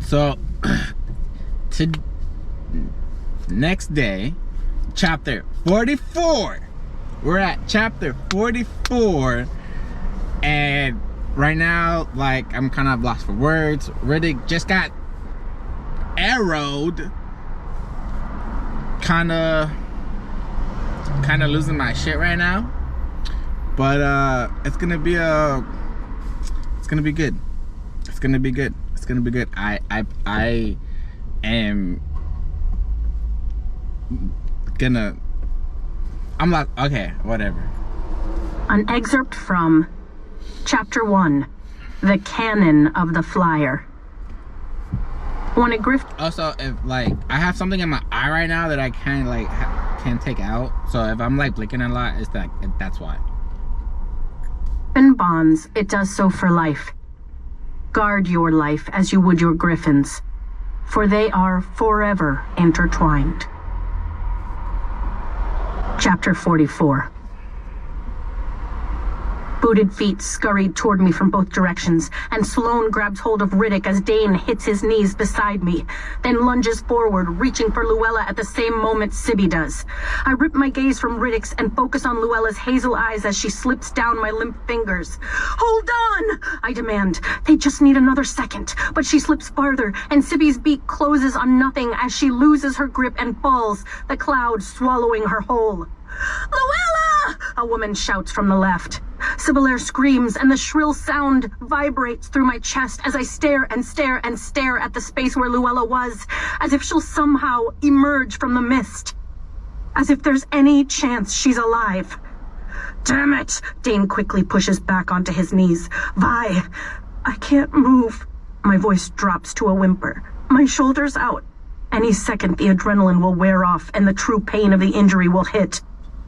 So, to next day, chapter 44. We're at chapter 44, and right now, like, I'm kind of lost for words. Riddick just got arrowed. Kind of losing my shit right now, but it's gonna be good. It's gonna be good. I am gonna. I'm like, okay, whatever. An excerpt from Chapter 1, The Cannon of the Flyer. When a grift... Also, if, like, I have something in my eye right now that I can't, like, can't take out. So if I'm, like, blinking a lot, it's like, that's why. In bonds, it does so for life. Guard your life as you would your griffins, for they are forever intertwined. Chapter 44. Booted feet scurried toward me from both directions, and Sloane grabs hold of Riddick as Dane hits his knees beside me, then lunges forward, reaching for Luella at the same moment Sibby does. I rip my gaze from Riddick's and focus on Luella's hazel eyes as she slips down my limp fingers. "Hold on!" I demand. They just need another second, but she slips farther, and Sibby's beak closes on nothing as she loses her grip and falls, the cloud swallowing her whole. "Luella!" a woman shouts from the left. Sibyllaire screams, and the shrill sound vibrates through my chest as I stare and stare and stare at the space where Luella was, as if she'll somehow emerge from the mist. As if there's any chance she's alive. "Damn it!" Dane quickly pushes back onto his knees. "Vi, I can't move." My voice drops to a whimper. My shoulder's out. Any second the adrenaline will wear off and the true pain of the injury will hit.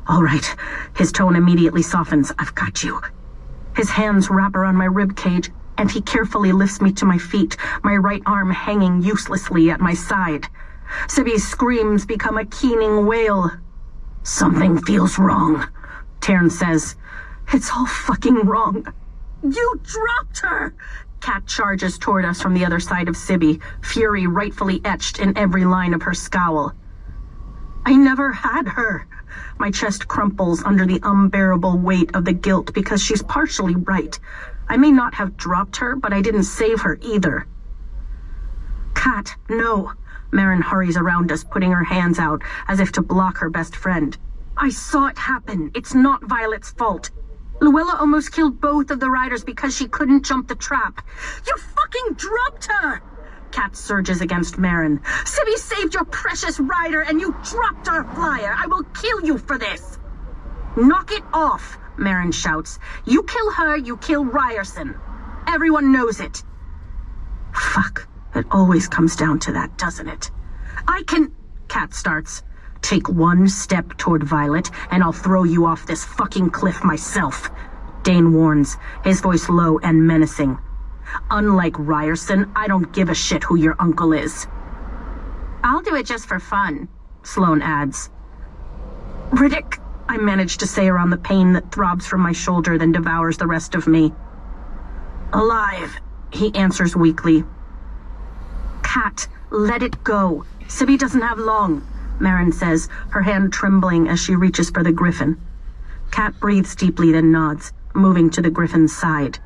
"All right." His tone immediately softens. "I've got you." His hands wrap around my rib cage, and he carefully lifts me to my feet, my right arm hanging uselessly at my side. Sibby's screams become a keening wail. "Something feels wrong," Taryn says. "It's all fucking wrong." "You dropped her!" Kat charges toward us from the other side of Sibby, fury rightfully etched in every line of her scowl. "I never had her." My chest crumples under the unbearable weight of the guilt because she's partially right. I may not have dropped her, but I didn't save her either. "Kat, no." Marin hurries around us, putting her hands out as if to block her best friend. "I saw it happen. It's not Violet's fault. Luella almost killed both of the riders because she couldn't jump the trap." "You fucking dropped her!" Kat surges against Marin. "Sibby saved your precious rider and you dropped our flyer. I will kill you for this." "Knock it off," Marin shouts. "You kill her, you kill Ryerson. Everyone knows it." Fuck. It always comes down to that, doesn't it? "I can..." Kat starts. "Take one step toward Violet and I'll throw you off this fucking cliff myself," Dane warns, his voice low and menacing. "Unlike Ryerson, I don't give a shit who your uncle is." "I'll do it just for fun," Sloane adds. "Riddick," I manage to say around the pain that throbs from my shoulder then devours the rest of me. "Alive," he answers weakly. "Kat, let it go. Sibby doesn't have long," Marin says, her hand trembling as she reaches for the griffin. Kat breathes deeply then nods, moving to the griffin's side.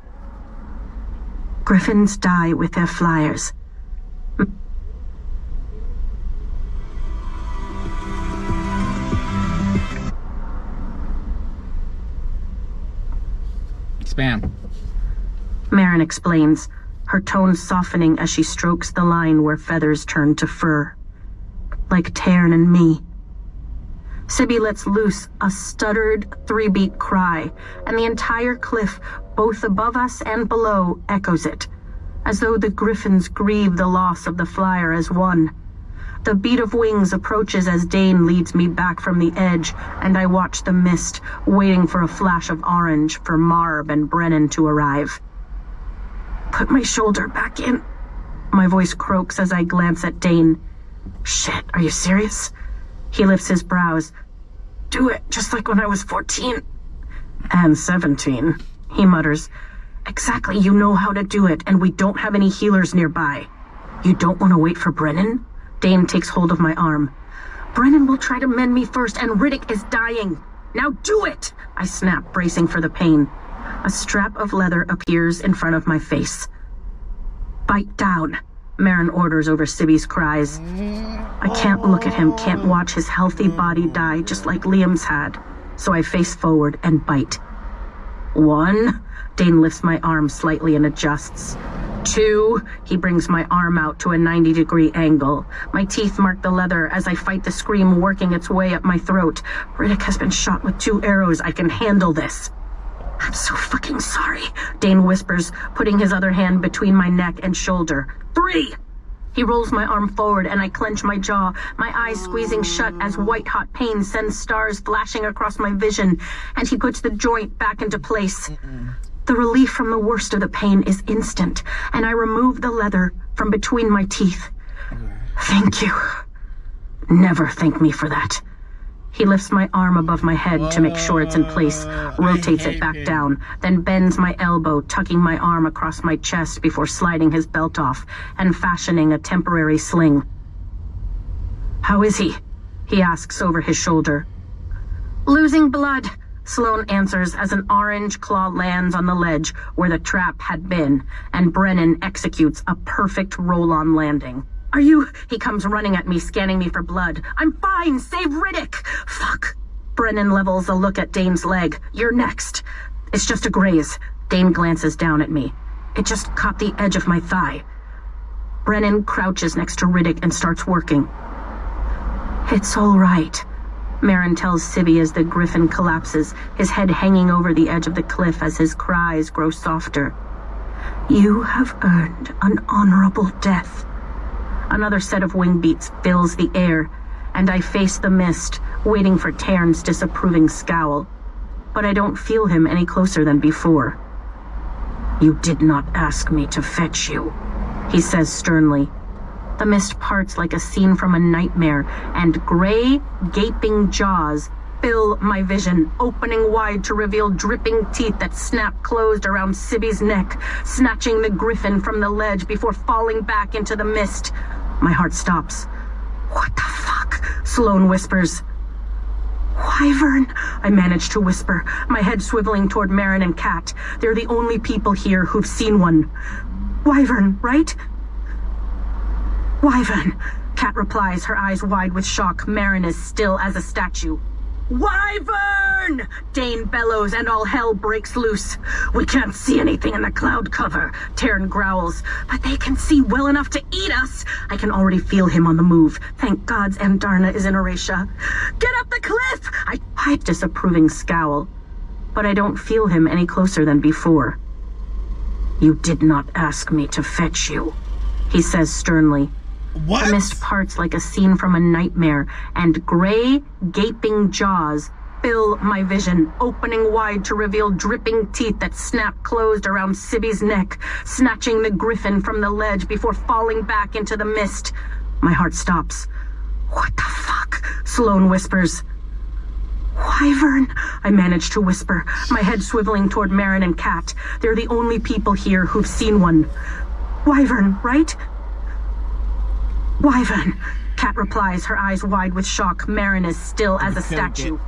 "Griffins die with their flyers." Spam. Marin explains, her tone softening as she strokes the line where feathers turn to fur. Like Taryn and me. Sibby lets loose a stuttered three-beat cry, and the entire cliff, both above us and below, echoes it, as though the griffins grieve the loss of the flyer as one. The beat of wings approaches as Dane leads me back from the edge, and I watch the mist, waiting for a flash of orange for Marb and Brennan to arrive. "Put my shoulder back in." My voice croaks as I glance at Dane. "Shit, are you serious?" He lifts his brows. "Do it, just like when I was 14. "And 17, he mutters. "Exactly, you know how to do it, and we don't have any healers nearby. You don't want to wait for Brennan? Dane takes hold of my arm. Brennan will try to mend me first, and Riddick is dying. Now do it! I snap, bracing for the pain. A strap of leather appears in front of my face. Bite down, Marin orders over Sibby's cries. I can't look at him, can't watch his healthy body die just like Liam's had. So I face forward and bite. 1, Dane lifts my arm slightly and adjusts. 2, he brings my arm out to a 90-degree angle. My teeth mark the leather as I fight the scream working its way up my throat. Riddick has been shot with 2 arrows. I can handle this. I'm so fucking sorry, Dane whispers, putting his other hand between my neck and shoulder. 3! He rolls my arm forward and I clench my jaw, my eyes squeezing shut as white-hot pain sends stars flashing across my vision, and he puts the joint back into place. The relief from the worst of the pain is instant, and I remove the leather from between my teeth. Thank you. Never thank me for that. He lifts my arm above my head to make sure it's in place, rotates it back down, then bends my elbow, tucking my arm across my chest before sliding his belt off and fashioning a temporary sling. How is he? He asks over his shoulder. Losing blood, Sloane answers as an orange claw lands on the ledge where the trap had been, and Brennan executes a perfect roll-on landing. Are you? He comes running at me, scanning me for blood. I'm fine! Save Riddick! Fuck! Brennan levels a look at Dane's leg. You're next. It's just a graze. Dane glances down at me. It just caught the edge of my thigh. Brennan crouches next to Riddick and starts working. It's all right, Marin tells Sibby as the griffin collapses, his head hanging over the edge of the cliff as his cries grow softer. You have earned an honorable death. Another set of wing beats fills the air, and I face the mist, waiting for Tairn's disapproving scowl. But I don't feel him any closer than before. You did not ask me to fetch you, he says sternly. The mist parts like a scene from a nightmare, and gray, gaping jaws fill my vision, opening wide to reveal dripping teeth that snap closed around Sibby's neck, snatching the griffin from the ledge before falling back into the mist. My heart stops. What the fuck? Sloane whispers. Wyvern, I manage to whisper, my head swiveling toward Marin and Kat. They're the only people here who've seen one. Wyvern, right? Wyvern, Kat replies, her eyes wide with shock. Marin is still as a statue. Wyvern! Dane bellows and all hell breaks loose. We can't see anything in the cloud cover, Tairn growls. But they can see well enough to eat us. I can already feel him on the move. Thank gods Andarna is in Eurasia. Get up the cliff! I pipe disapproving scowl. But I don't feel him any closer than before. You did not ask me to fetch you, he says sternly. What? The mist parts like a scene from a nightmare, and gray, gaping jaws fill my vision, opening wide to reveal dripping teeth that snap closed around Sibby's neck, snatching the griffin from the ledge before falling back into the mist. My heart stops. What the fuck? Sloane whispers. Wyvern, I manage to whisper, my head swiveling toward Marin and Kat. They're the only people here who've seen one. Wyvern, right? Wyvern, Kat replies, her eyes wide with shock. Marin is still as a statue.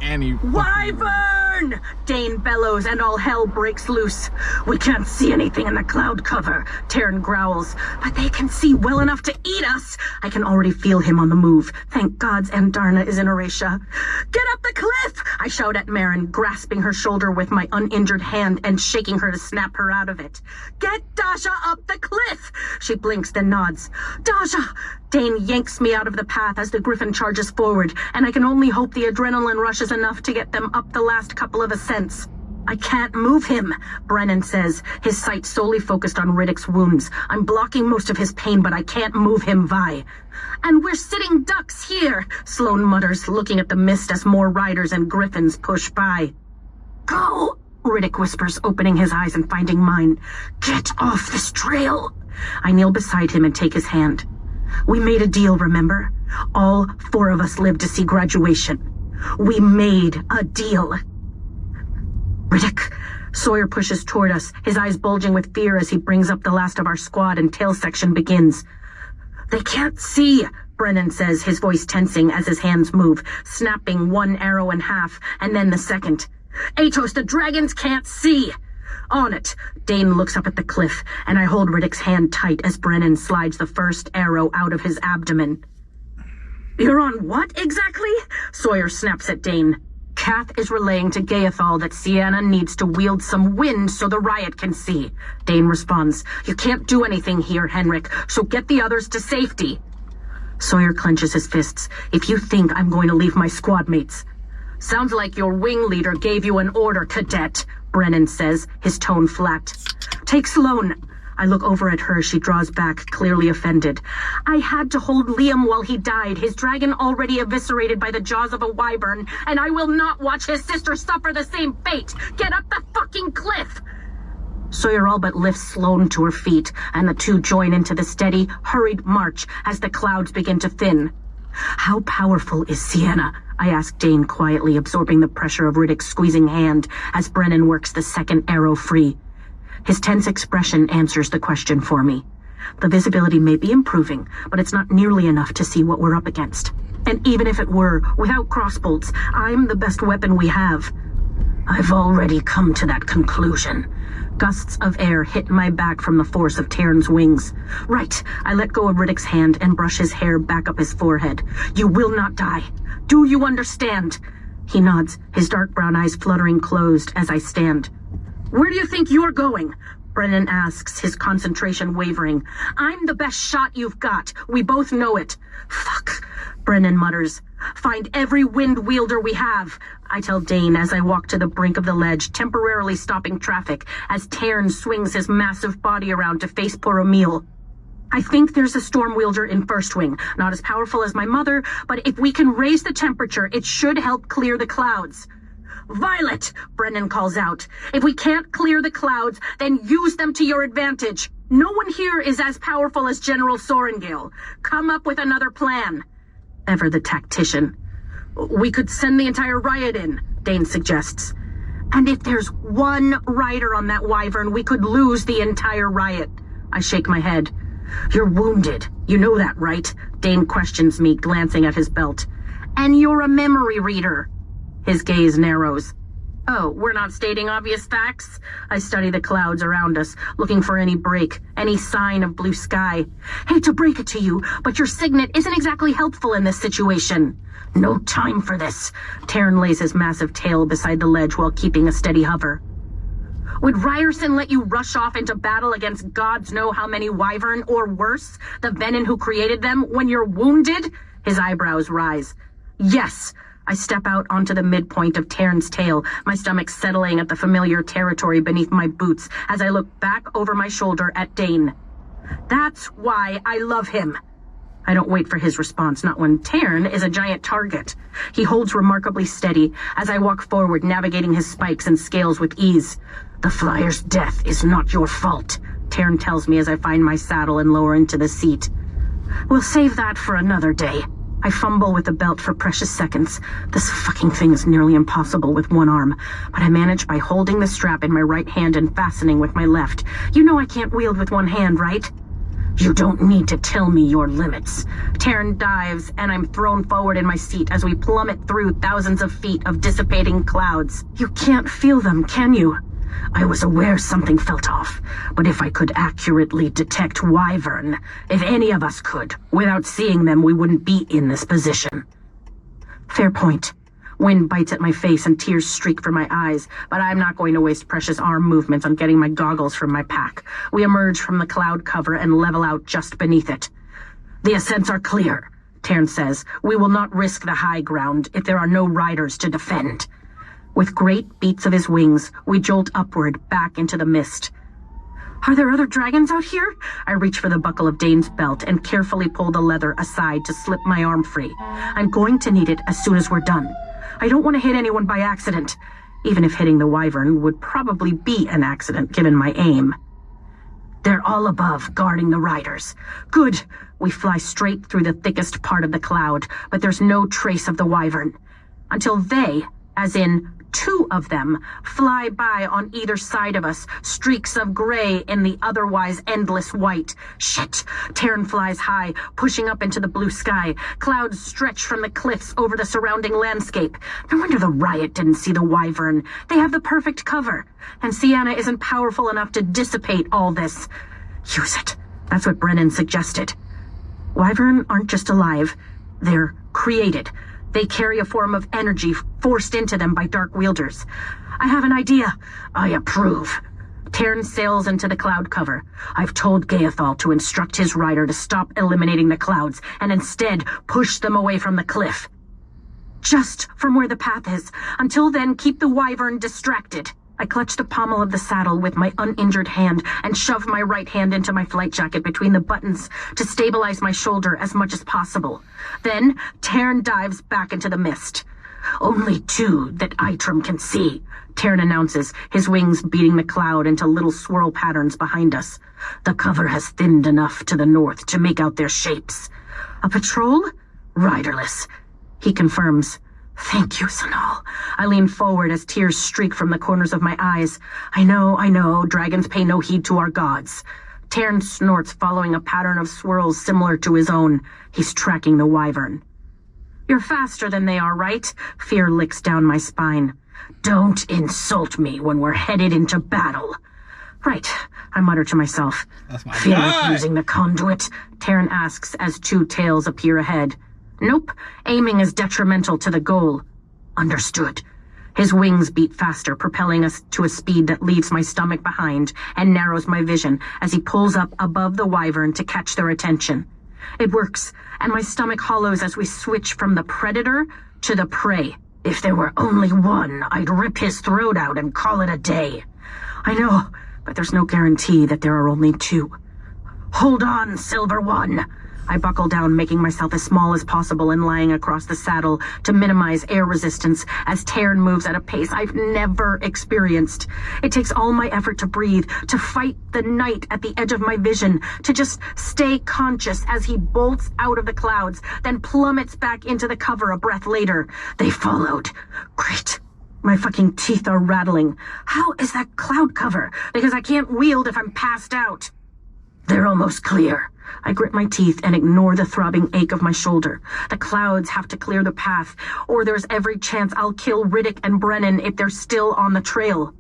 Wyvern! Dane bellows and all hell breaks loose. We can't see anything in the cloud cover, Tairn growls. But they can see well enough to eat us. I can already feel him on the move. Thank gods Andarna is in Eurasia. Get up the cliff! I shout at Marin, grasping her shoulder with my uninjured hand and shaking her to snap her out of it. Get Dasha up the cliff! She blinks, then nods. Dasha! Dane yanks me out of the path as the griffin charges forward, and I can only hope the adrenaline rushes enough to get them up the last couple of ascents. I can't move him, Brennan says, his sight solely focused on Riddick's wounds. I'm blocking most of his pain, but I can't move him, Vi. And we're sitting ducks here, Sloane mutters, looking at the mist as more riders and griffins push by. Go, Riddick whispers, opening his eyes and finding mine. Get off this trail. I kneel beside him and take his hand. We made a deal, remember? All 4 of us lived to see graduation. We made a deal. Riddick, Sawyer pushes toward us, his eyes bulging with fear as he brings up the last of our squad and tail section begins. They can't see, Brennan says, his voice tensing as his hands move, snapping one arrow in half, and then the second. Atos, the dragons can't see! On it, Dane looks up at the cliff, and I hold Riddick's hand tight as Brennan slides the first arrow out of his abdomen. You're on what exactly? Sawyer snaps at Dane. Kath is relaying to Gaethal that Sienna needs to wield some wind so the riot can see. Dane responds, You can't do anything here, Henrik, so get the others to safety. Sawyer clenches his fists. If you think I'm going to leave my squad mates. Sounds like your wing leader gave you an order, cadet, Brennan says, his tone flat. Take Sloane. I look over at her. She draws back, clearly offended. I had to hold Liam while he died, his dragon already eviscerated by the jaws of a wyvern, and I will not watch his sister suffer the same fate. Get up the fucking cliff! Sawyer all but lifts Sloane to her feet, and the two join into the steady, hurried march as the clouds begin to thin. How powerful is Sienna? I ask Dane quietly, absorbing the pressure of Riddick's squeezing hand as Brennan works the second arrow free. His tense expression answers the question for me. The visibility may be improving, but it's not nearly enough to see what we're up against. And even if it were, without crossbolts, I'm the best weapon we have. I've already come to that conclusion. Gusts of air hit my back from the force of Taryn's wings. Right, I let go of Riddick's hand and brush his hair back up his forehead. You will not die. Do you understand? He nods, his dark brown eyes fluttering closed as I stand. Where do you think you're going? Brennan asks, his concentration wavering. I'm the best shot you've got. We both know it. Fuck, Brennan mutters. Find every wind wielder we have, I tell Dane as I walk to the brink of the ledge, temporarily stopping traffic as Tairn swings his massive body around to face poor Emil. I think there's a storm wielder in First Wing, not as powerful as my mother, but if we can raise the temperature, it should help clear the clouds. Violet, Brennan calls out. If we can't clear the clouds, then use them to your advantage. No one here is as powerful as General Sorengale. Come up with another plan. Ever the tactician. We could send the entire riot in, Dane suggests. And if there's one rider on that wyvern, we could lose the entire riot. I shake my head. You're wounded. You know that, right? Dane questions me, glancing at his belt. And you're a memory reader. His gaze narrows. Oh, we're not stating obvious facts? I study the clouds around us, looking for any break, any sign of blue sky. Hate to break it to you, but your signet isn't exactly helpful in this situation. No time for this. Tairn lays his massive tail beside the ledge while keeping a steady hover. Would Ryerson let you rush off into battle against gods know how many wyvern, or worse, the venin who created them, when you're wounded? His eyebrows rise. Yes. I step out onto the midpoint of Tairn's tail, my stomach settling at the familiar territory beneath my boots as I look back over my shoulder at Dane. That's why I love him. I don't wait for his response, not when Tairn is a giant target. He holds remarkably steady as I walk forward, navigating his spikes and scales with ease. The flyer's death is not your fault, Tairn tells me as I find my saddle and lower into the seat. We'll save that for another day. I fumble with the belt for precious seconds. This fucking thing is nearly impossible with one arm, but I manage by holding the strap in my right hand and fastening with my left. You know I can't wield with one hand, right? You don't need to tell me your limits. Tairn dives, and I'm thrown forward in my seat as we plummet through thousands of feet of dissipating clouds. You can't feel them, can you? I was aware something felt off, but if I could accurately detect wyvern, if any of us could, without seeing them, we wouldn't be in this position. Fair point. Wind bites at my face and tears streak from my eyes, but I'm not going to waste precious arm movements on getting my goggles from my pack. We emerge from the cloud cover and level out just beneath it. The ascents are clear, Tairn says. We will not risk the high ground if there are no riders to defend. With great beats of his wings, we jolt upward, back into the mist. Are there other dragons out here? I reach for the buckle of Dane's belt and carefully pull the leather aside to slip my arm free. I'm going to need it as soon as we're done. I don't want to hit anyone by accident, even if hitting the wyvern would probably be an accident given my aim. They're all above, guarding the riders. Good. We fly straight through the thickest part of the cloud, but there's no trace of the wyvern. Until they, as in 2 of them fly by on either side of us, streaks of gray in the otherwise endless white. Shit! Taryn flies high, pushing up into the blue sky. Clouds stretch from the cliffs over the surrounding landscape. No wonder the riot didn't see the wyvern. They have the perfect cover. And Sienna isn't powerful enough to dissipate all this. Use it. That's what Brennan suggested. Wyvern aren't just alive. They're created. They carry a form of energy forced into them by dark wielders. I have an idea. I approve. Taryn sails into the cloud cover. I've told Gaethal to instruct his rider to stop eliminating the clouds and instead push them away from the cliff. Just from where the path is. Until then, keep the wyvern distracted. I clutch the pommel of the saddle with my uninjured hand and shove my right hand into my flight jacket between the buttons to stabilize my shoulder as much as possible. Then, Taryn dives back into the mist. Only 2 that Eitram can see, Taryn announces, his wings beating the cloud into little swirl patterns behind us. The cover has thinned enough to the north to make out their shapes. A patrol? Riderless, he confirms. Thank you, Sanal. I lean forward as tears streak from the corners of my eyes. I know, dragons pay no heed to our gods. Taryn snorts, following a pattern of swirls similar to his own. He's tracking the wyvern. You're faster than they are, right? Fear licks down my spine. Don't insult me when we're headed into battle. Right, I mutter to myself. That's my Feel guy. like using the conduit? Taryn asks as 2 tails appear ahead. Nope, aiming is detrimental to the goal. Understood. His wings beat faster, propelling us to a speed that leaves my stomach behind and narrows my vision as he pulls up above the wyvern to catch their attention. It works, and my stomach hollows as we switch from the predator to the prey. If there were only one, I'd rip his throat out and call it a day. I know, but there's no guarantee that there are only 2. Hold on, Silver One. I buckle down, making myself as small as possible and lying across the saddle to minimize air resistance as Taryn moves at a pace I've never experienced. It takes all my effort to breathe, to fight the night at the edge of my vision, to just stay conscious as he bolts out of the clouds, then plummets back into the cover a breath later. They followed. Great. My fucking teeth are rattling. How is that cloud cover? Because I can't wield if I'm passed out. They're almost clear. I grit my teeth and ignore the throbbing ache of my shoulder. The clouds have to clear the path, or there's every chance I'll kill Riddick and Brennan if they're still on the trail.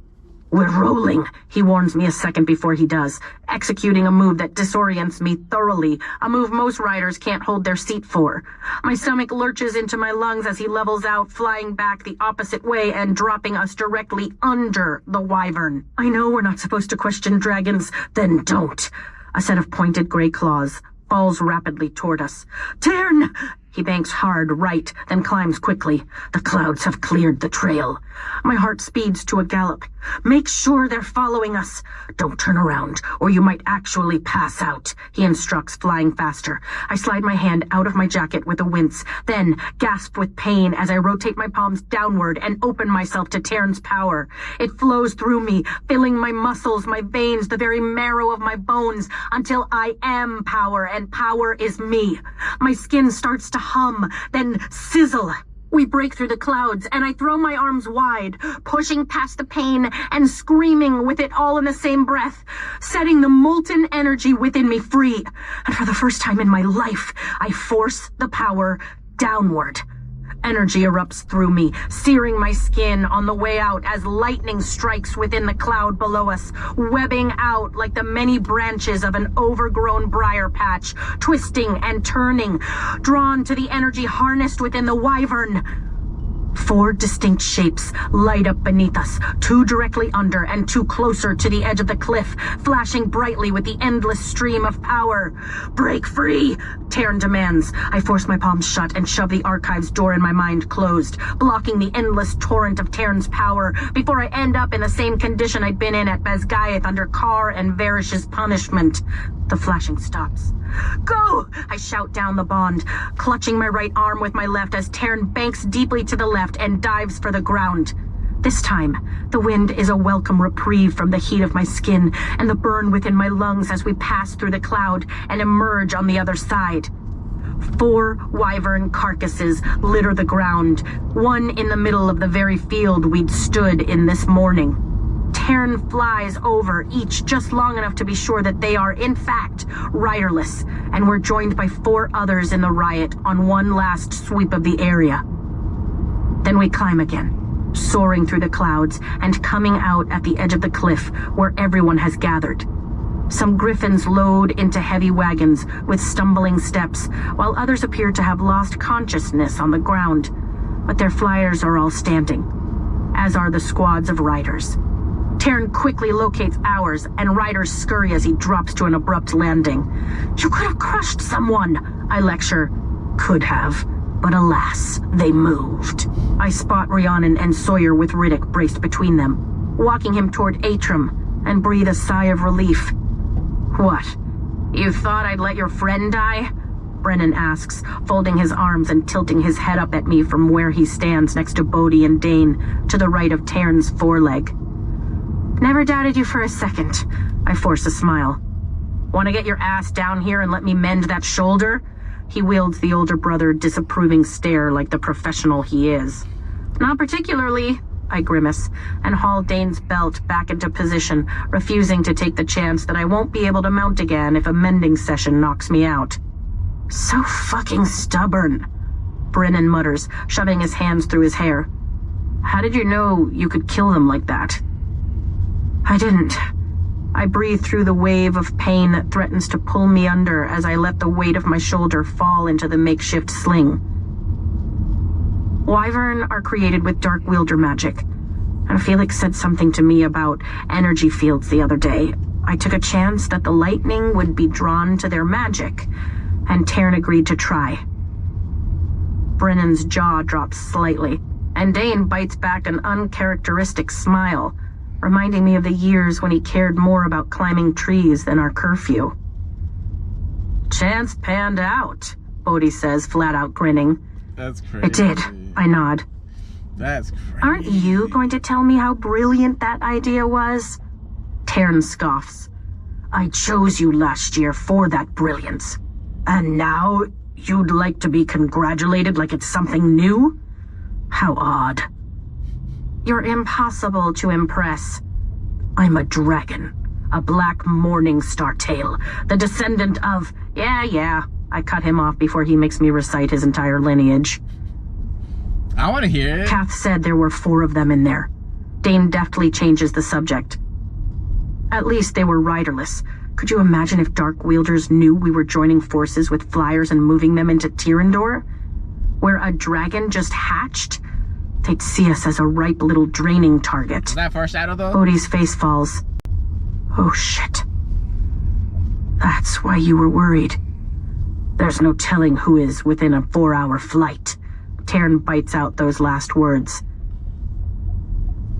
We're rolling, he warns me a second before he does, executing a move that disorients me thoroughly, a move most riders can't hold their seat for. My stomach lurches into my lungs as he levels out, flying back the opposite way and dropping us directly under the wyvern. I know we're not supposed to question dragons, then don't. A set of pointed gray claws falls rapidly toward us. Tarn! He banks hard right, then climbs quickly. The clouds have cleared the trail. My heart speeds to a gallop. Make sure they're following us. Don't turn around, or you might actually pass out, he instructs, flying faster. I slide my hand out of my jacket with a wince, then gasp with pain as I rotate my palms downward and open myself to Tarn's power. It flows through me, filling my muscles, my veins, the very marrow of my bones, until I am power, and power is me. My skin starts to hum, then sizzle. We break through the clouds, and I throw my arms wide, pushing past the pain and screaming with it all in the same breath, setting the molten energy within me free. And for the first time in my life, I force the power downward. Energy erupts through me, searing my skin on the way out as lightning strikes within the cloud below us, webbing out like the many branches of an overgrown briar patch, twisting and turning, drawn to the energy harnessed within the wyvern. 4 distinct shapes light up beneath us, 2 directly under and 2 closer to the edge of the cliff, flashing brightly with the endless stream of power. Break free, Tarn demands. I force my palms shut and shove the archives door in my mind closed, blocking the endless torrent of Tarn's power before I end up in the same condition I'd been in at Basgaeth under Carr and Varish's punishment. The flashing stops. Go! I shout down the bond, clutching my right arm with my left as Tarn banks deeply to the left and dives for the ground. This time, the wind is a welcome reprieve from the heat of my skin and the burn within my lungs as we pass through the cloud and emerge on the other side. 4 wyvern carcasses litter the ground, one in the middle of the very field we'd stood in this morning. Taryn flies over each just long enough to be sure that they are, in fact, riderless, and we're joined by 4 others in the riot on one last sweep of the area. Then we climb again, soaring through the clouds and coming out at the edge of the cliff where everyone has gathered. Some griffins load into heavy wagons with stumbling steps, while others appear to have lost consciousness on the ground, but their flyers are all standing, as are the squads of riders. Taryn quickly locates ours, and riders scurry as he drops to an abrupt landing. "You could have crushed someone," I lecture. "Could have, but alas, they moved." I spot Rhiannon and Sawyer with Riddick braced between them, walking him toward Atrum, and breathe a sigh of relief. "What? You thought I'd let your friend die?" Brennan asks, folding his arms and tilting his head up at me from where he stands next to Bodhi and Dane, to the right of Taryn's foreleg. "Never doubted you for a second." I force a smile. "Want to get your ass down here and let me mend that shoulder?" He wields the older brother disapproving stare like the professional he is. "Not particularly," I grimace, and haul Dane's belt back into position, refusing to take the chance that I won't be able to mount again if a mending session knocks me out. "So fucking stubborn," Brennan mutters, shoving his hands through his hair. "How did you know you could kill them like that?" "I didn't." I breathe through the wave of pain that threatens to pull me under as I let the weight of my shoulder fall into the makeshift sling. Wyvern are created with dark wielder magic, and Felix said something to me about energy fields the other day. I took a chance that the lightning would be drawn to their magic, and Taryn agreed to try. Brennan's jaw drops slightly, and Dane bites back an uncharacteristic smile, reminding me of the years when he cared more about climbing trees than our curfew. "Chance panned out," Bodhi says, flat out grinning. That's crazy. "It did," I nod. That's crazy. "Aren't you going to tell me how brilliant that idea was?" Taryn scoffs. "I chose you last year for that brilliance. And now you'd like to be congratulated like it's something new? How odd." "You're impossible to impress." "I'm a dragon, a black morning star tail, the descendant of..." Yeah, I cut him off before he makes me recite his entire lineage. I want to hear it. Kath said there were 4 of them in there. Dane deftly changes the subject. "At least they were riderless. Could you imagine if Dark Wielders knew we were joining forces with flyers and moving them into Tyrandor, where a dragon just hatched? They'd see us as a ripe little draining target." Is that foreshadow though? Bodhi's face falls. "Oh shit. That's why you were worried. There's no telling who is within a 4-hour flight." Taryn bites out those last words.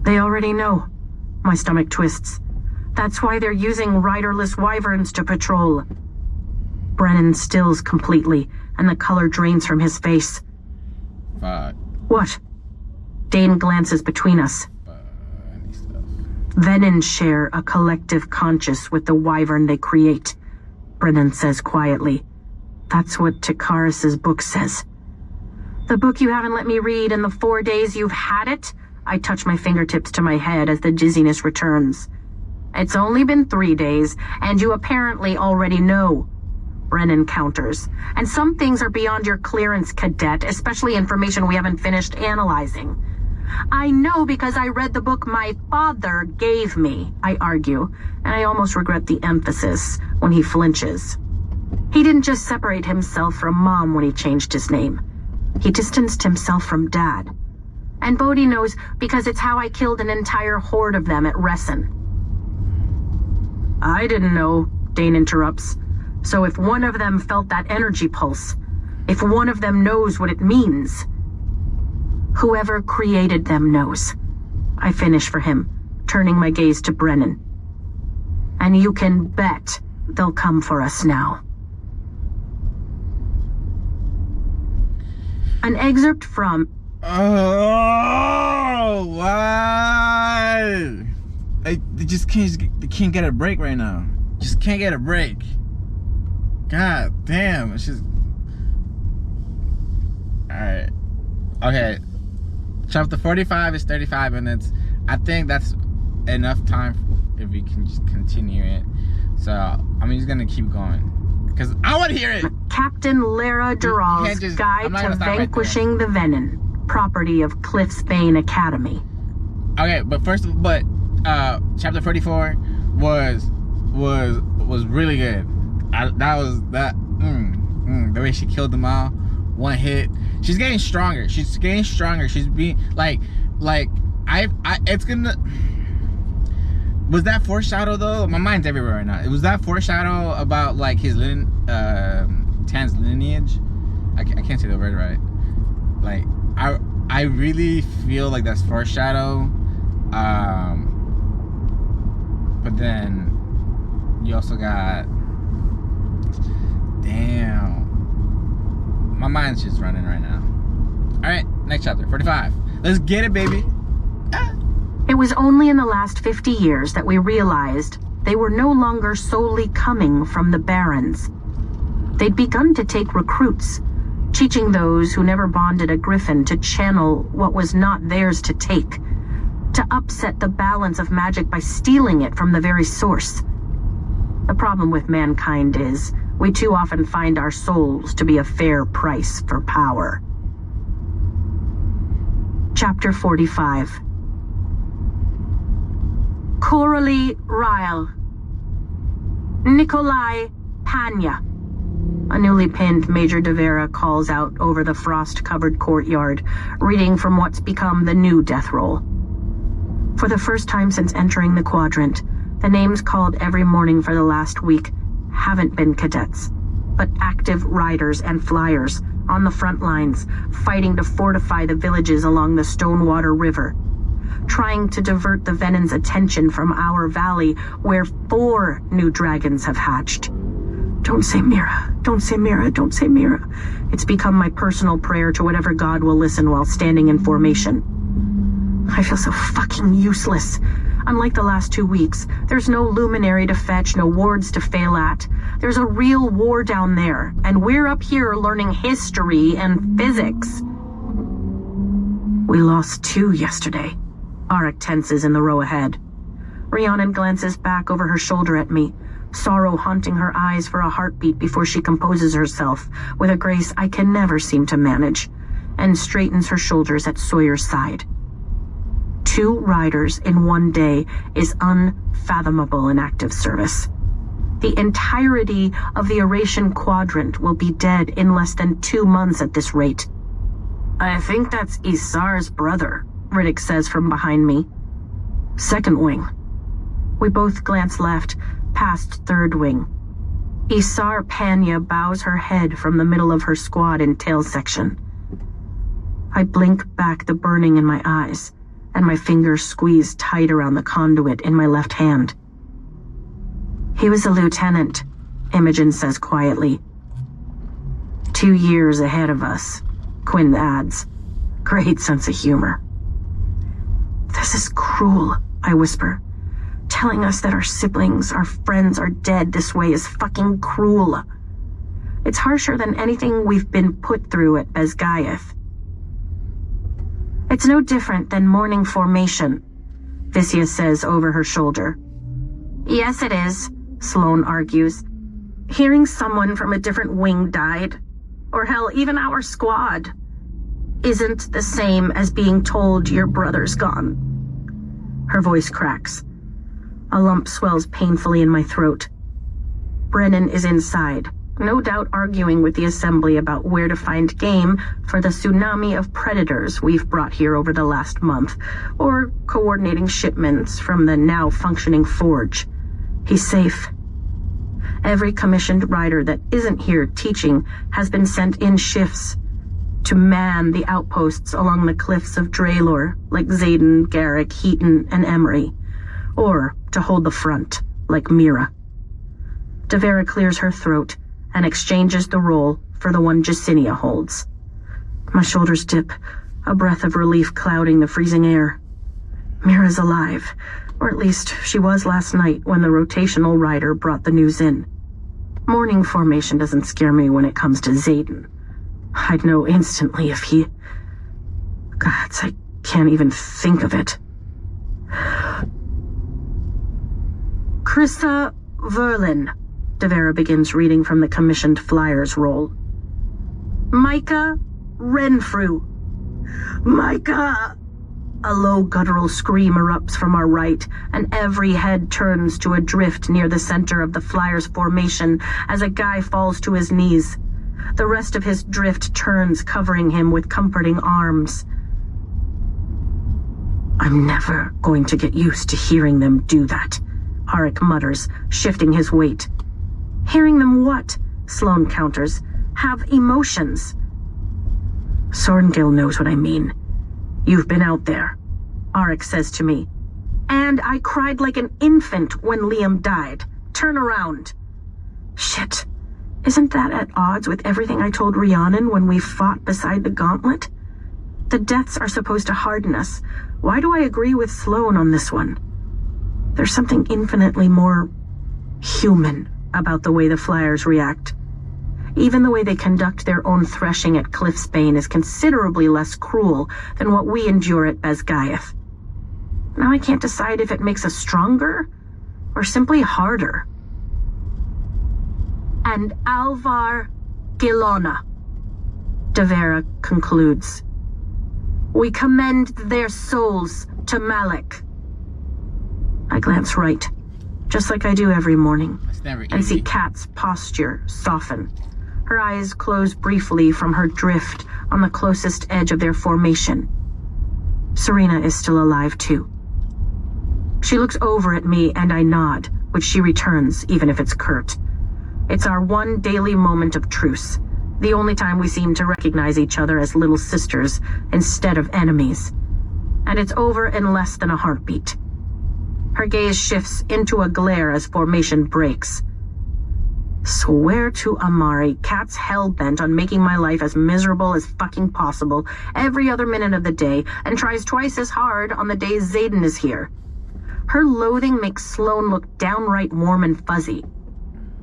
"They already know." My stomach twists. "That's why they're using riderless wyverns to patrol." Brennan stills completely, and the color drains from his face. Fuck. "What?" Dane glances between us. Funny stuff. "Venin share a collective conscious with the wyvern they create," Brennan says quietly. "That's what Takaris's book says." "The book you haven't let me read in the 4 days you've had it?" I touch my fingertips to my head as the dizziness returns. "It's only been 3 days, and you apparently already know," Brennan counters. "And some things are beyond your clearance, cadet, especially information we haven't finished analyzing." "I know because I read the book my father gave me," I argue, and I almost regret the emphasis when he flinches. He didn't just separate himself from Mom when he changed his name. He distanced himself from Dad. And Bodhi knows because it's how I killed an entire horde of them at Ressen. "I didn't know," Dane interrupts. "So if one of them felt that energy pulse, if one of them knows what it means..." "Whoever created them knows," I finish for him, turning my gaze to Brennan. "And you can bet they'll come for us now." An excerpt from... Oh, why? They just can't get a break right now. Just can't get a break. God damn, it's just Alright. Okay. Chapter 45 is 35 minutes. I think that's enough time if we can just continue it. So, I'm just gonna keep going. Because I want to hear it! Captain Lara Dural's Guide to Vanquishing the Venom, property of Cliffsbane Academy. Okay, but chapter 44 was really good. The way she killed them all, one hit. She's getting stronger. She's being it's gonna. Was that foreshadow though? My mind's everywhere right now. Was that foreshadow about like his Tan's lineage? I can't say the word right. Like I really feel like that's foreshadow. But then you also got, damn, my mind's just running right now. All right, next chapter, 45. Let's get it, baby. It was only in the last 50 years that we realized they were no longer solely coming from the Barrens. They'd begun to take recruits, teaching those who never bonded a griffin to channel what was not theirs to take, to upset the balance of magic by stealing it from the very source. The problem with mankind is we too often find our souls to be a fair price for power. Chapter 45. Coralie Ryle. Nikolai Panya. A newly pinned Major de Vera calls out over the frost-covered courtyard, reading from what's become the new death roll. For the first time since entering the quadrant, the names called every morning for the last week haven't been cadets, but active riders and flyers on the front lines, fighting to fortify the villages along the Stonewater River, trying to divert the Venom's attention from our valley, where 4 new dragons have hatched. Don't say Mira, don't say Mira, don't say Mira. It's become my personal prayer to whatever god will listen while standing in formation. I feel so fucking useless. Unlike the last 2 weeks, there's no luminary to fetch, no wards to fail at. There's a real war down there, and we're up here learning history and physics. We lost 2 yesterday. Arik tenses in the row ahead. Rhiannon glances back over her shoulder at me, sorrow haunting her eyes for a heartbeat before she composes herself with a grace I can never seem to manage, and straightens her shoulders at Sawyer's side. 2 riders in 1 day is unfathomable in active service. The entirety of the Eurasian quadrant will be dead in less than 2 months at this rate. I think that's Isar's brother, Riddick says from behind me. Second wing. We both glance left, past third wing. Isar Panya bows her head from the middle of her squad in tail section. I blink back the burning in my eyes, and my fingers squeeze tight around the conduit in my left hand. He was a lieutenant, Imogen says quietly. 2 years ahead of us, Quinn adds. Great sense of humor. This is cruel, I whisper. Telling us that our siblings, our friends are dead this way is fucking cruel. It's harsher than anything we've been put through at Bezgaeth. It's no different than morning formation, Vissia says over her shoulder. Yes, it is, Sloane argues. Hearing someone from a different wing died, or hell, even our squad, isn't the same as being told your brother's gone. Her voice cracks. A lump swells painfully in my throat. Brennan is inside, no doubt arguing with the assembly about where to find game for the tsunami of predators we've brought here over the last month, or coordinating shipments from the now functioning forge. He's safe. Every commissioned rider that isn't here teaching has been sent in shifts to man the outposts along the cliffs of Draelor, like Zayden, Garrick, Heaton, and Emery, or to hold the front, like Mira. De Vera clears her throat and exchanges the role for the one Jacinia holds. My shoulders dip, a breath of relief clouding the freezing air. Mira's alive, or at least she was last night when the rotational rider brought the news in. Morning formation doesn't scare me when it comes to Zayden. I'd know instantly if he... Gods, I can't even think of it. Krista Verlin, Devera begins reading from the commissioned flyer's roll. Micah Renfrew. Micah! A low guttural scream erupts from our right, and every head turns to a drift near the center of the flyer's formation as a guy falls to his knees. The rest of his drift turns, covering him with comforting arms. I'm never going to get used to hearing them do that, Arik mutters, shifting his weight. Hearing them what? Sloane counters. Have emotions. Sorngill knows what I mean. You've been out there, Arik says to me. And I cried like an infant when Liam died. Turn around. Shit. Isn't that at odds with everything I told Rhiannon when we fought beside the gauntlet? The deaths are supposed to harden us. Why do I agree with Sloane on this one? There's something infinitely more human about the way the flyers react. Even the way they conduct their own threshing at Cliffsbane is considerably less cruel than what we endure at Basgaeth. Now I can't decide if it makes us stronger or simply harder. And Alvar Gilona, Devera concludes. We commend their souls to Malek. I glance right, just like I do every morning, and see Kat's posture soften. Her eyes close briefly from her drift on the closest edge of their formation. Serena is still alive too. She looks over at me and I nod, which she returns, even if it's curt. It's our one daily moment of truce, the only time we seem to recognize each other as little sisters instead of enemies. And it's over in less than a heartbeat. Her gaze shifts into a glare as formation breaks. Swear to Amari, Kat's hell-bent on making my life as miserable as fucking possible every other minute of the day, and tries twice as hard on the days Xaden is here. Her loathing makes Sloane look downright warm and fuzzy.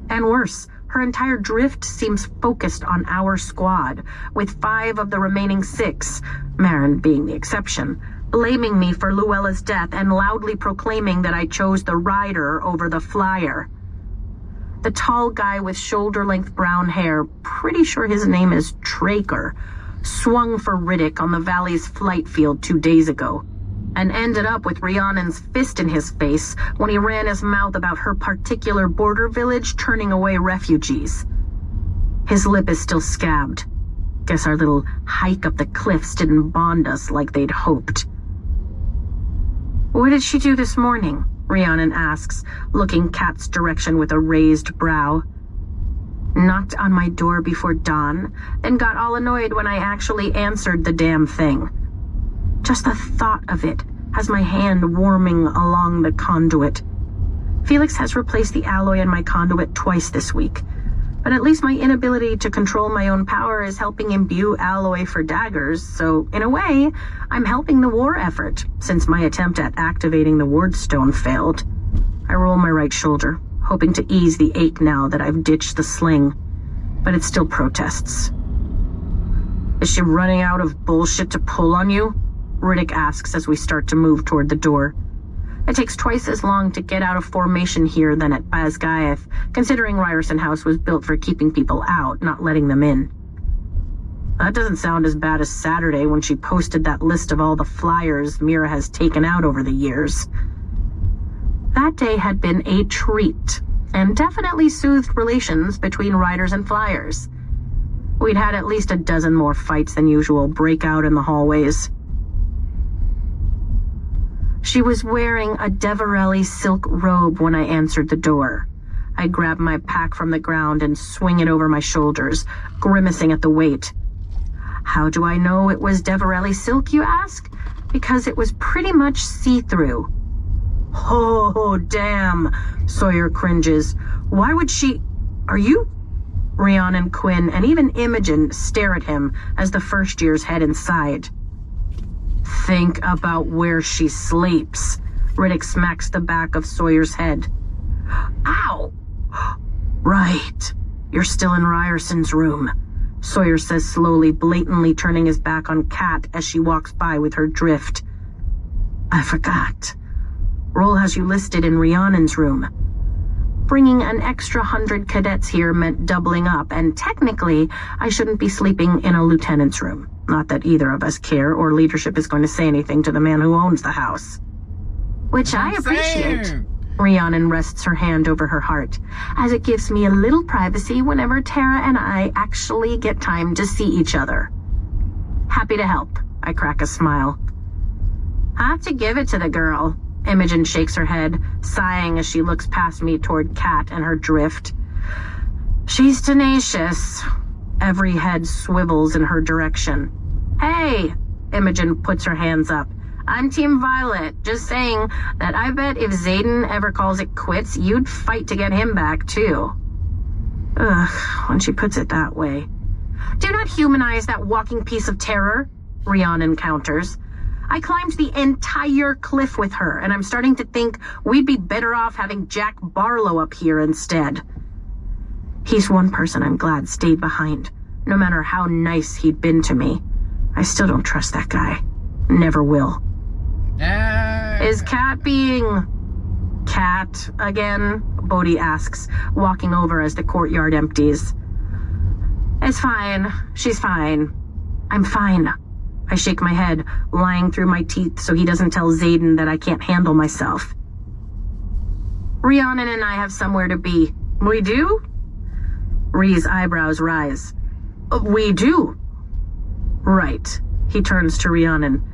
And worse, her entire drift seems focused on our squad, with 5 of the remaining 6, Marin being the exception, blaming me for Luella's death and loudly proclaiming that I chose the rider over the flyer. The tall guy with shoulder-length brown hair, pretty sure his name is Traker, swung for Riddick on the Valley's flight field 2 days ago, and ended up with Rhiannon's fist in his face when he ran his mouth about her particular border village turning away refugees. His lip is still scabbed. Guess our little hike up the cliffs didn't bond us like they'd hoped. What did she do this morning? Rhiannon asks, looking Kat's direction with a raised brow. Knocked on my door before dawn, then got all annoyed when I actually answered the damn thing. Just the thought of it has my hand warming along the conduit. Felix has replaced the alloy in my conduit twice this week, but at least my inability to control my own power is helping imbue alloy for daggers, so in a way, I'm helping the war effort, since my attempt at activating the wardstone failed. I roll my right shoulder, hoping to ease the ache now that I've ditched the sling, but it still protests. Is she running out of bullshit to pull on you? Riddick asks as we start to move toward the door. It takes twice as long to get out of formation here than at Basgaeth, considering Ryerson House was built for keeping people out, not letting them in. That doesn't sound as bad as Saturday when she posted that list of all the flyers Mira has taken out over the years. That day had been a treat, and definitely soothed relations between riders and flyers. We'd had at least a dozen more fights than usual break out in the hallways. She was wearing a Deverelli silk robe when I answered the door. I grab my pack from the ground and swing it over my shoulders, grimacing at the weight. How do I know it was Deverelli silk, you ask? Because it was pretty much see-through. Oh, damn, Sawyer cringes. Why would she... Are you... Rhiannon, Quinn, and even Imogen stare at him as the first years head inside. Think about where she sleeps. Riddick smacks the back of Sawyer's head. Ow! Right. You're still in Ryerson's room. Sawyer says slowly, blatantly turning his back on Kat as she walks by with her drift. I forgot. Roll has you listed in Rhiannon's room. Bringing an extra 100 cadets here meant doubling up, and technically, I shouldn't be sleeping in a lieutenant's room. Not that either of us care, or leadership is going to say anything to the man who owns the house. Which I appreciate. Rhiannon rests her hand over her heart, as it gives me a little privacy whenever Tara and I actually get time to see each other. Happy to help, I crack a smile. I have to give it to the girl. Imogen shakes her head, sighing as she looks past me toward Kat and her drift. She's tenacious. Every head swivels in her direction. Hey! Imogen puts her hands up. I'm Team Violet, just saying that I bet if Xaden ever calls it quits, you'd fight to get him back, too. Ugh, when she puts it that way. Do not humanize that walking piece of terror, Rhiannon counters. I climbed the entire cliff with her, and I'm starting to think we'd be better off having Jack Barlow up here instead. He's one person I'm glad stayed behind, no matter how nice he'd been to me. I still don't trust that guy. Never will. Is Kat being... Kat again? Bodhi asks, walking over as the courtyard empties. It's fine. She's fine. I'm fine. I shake my head, lying through my teeth so he doesn't tell Xaden that I can't handle myself. Rhiannon and I have somewhere to be. We do? Rhee's eyebrows rise. We do. Right. He turns to Rhiannon.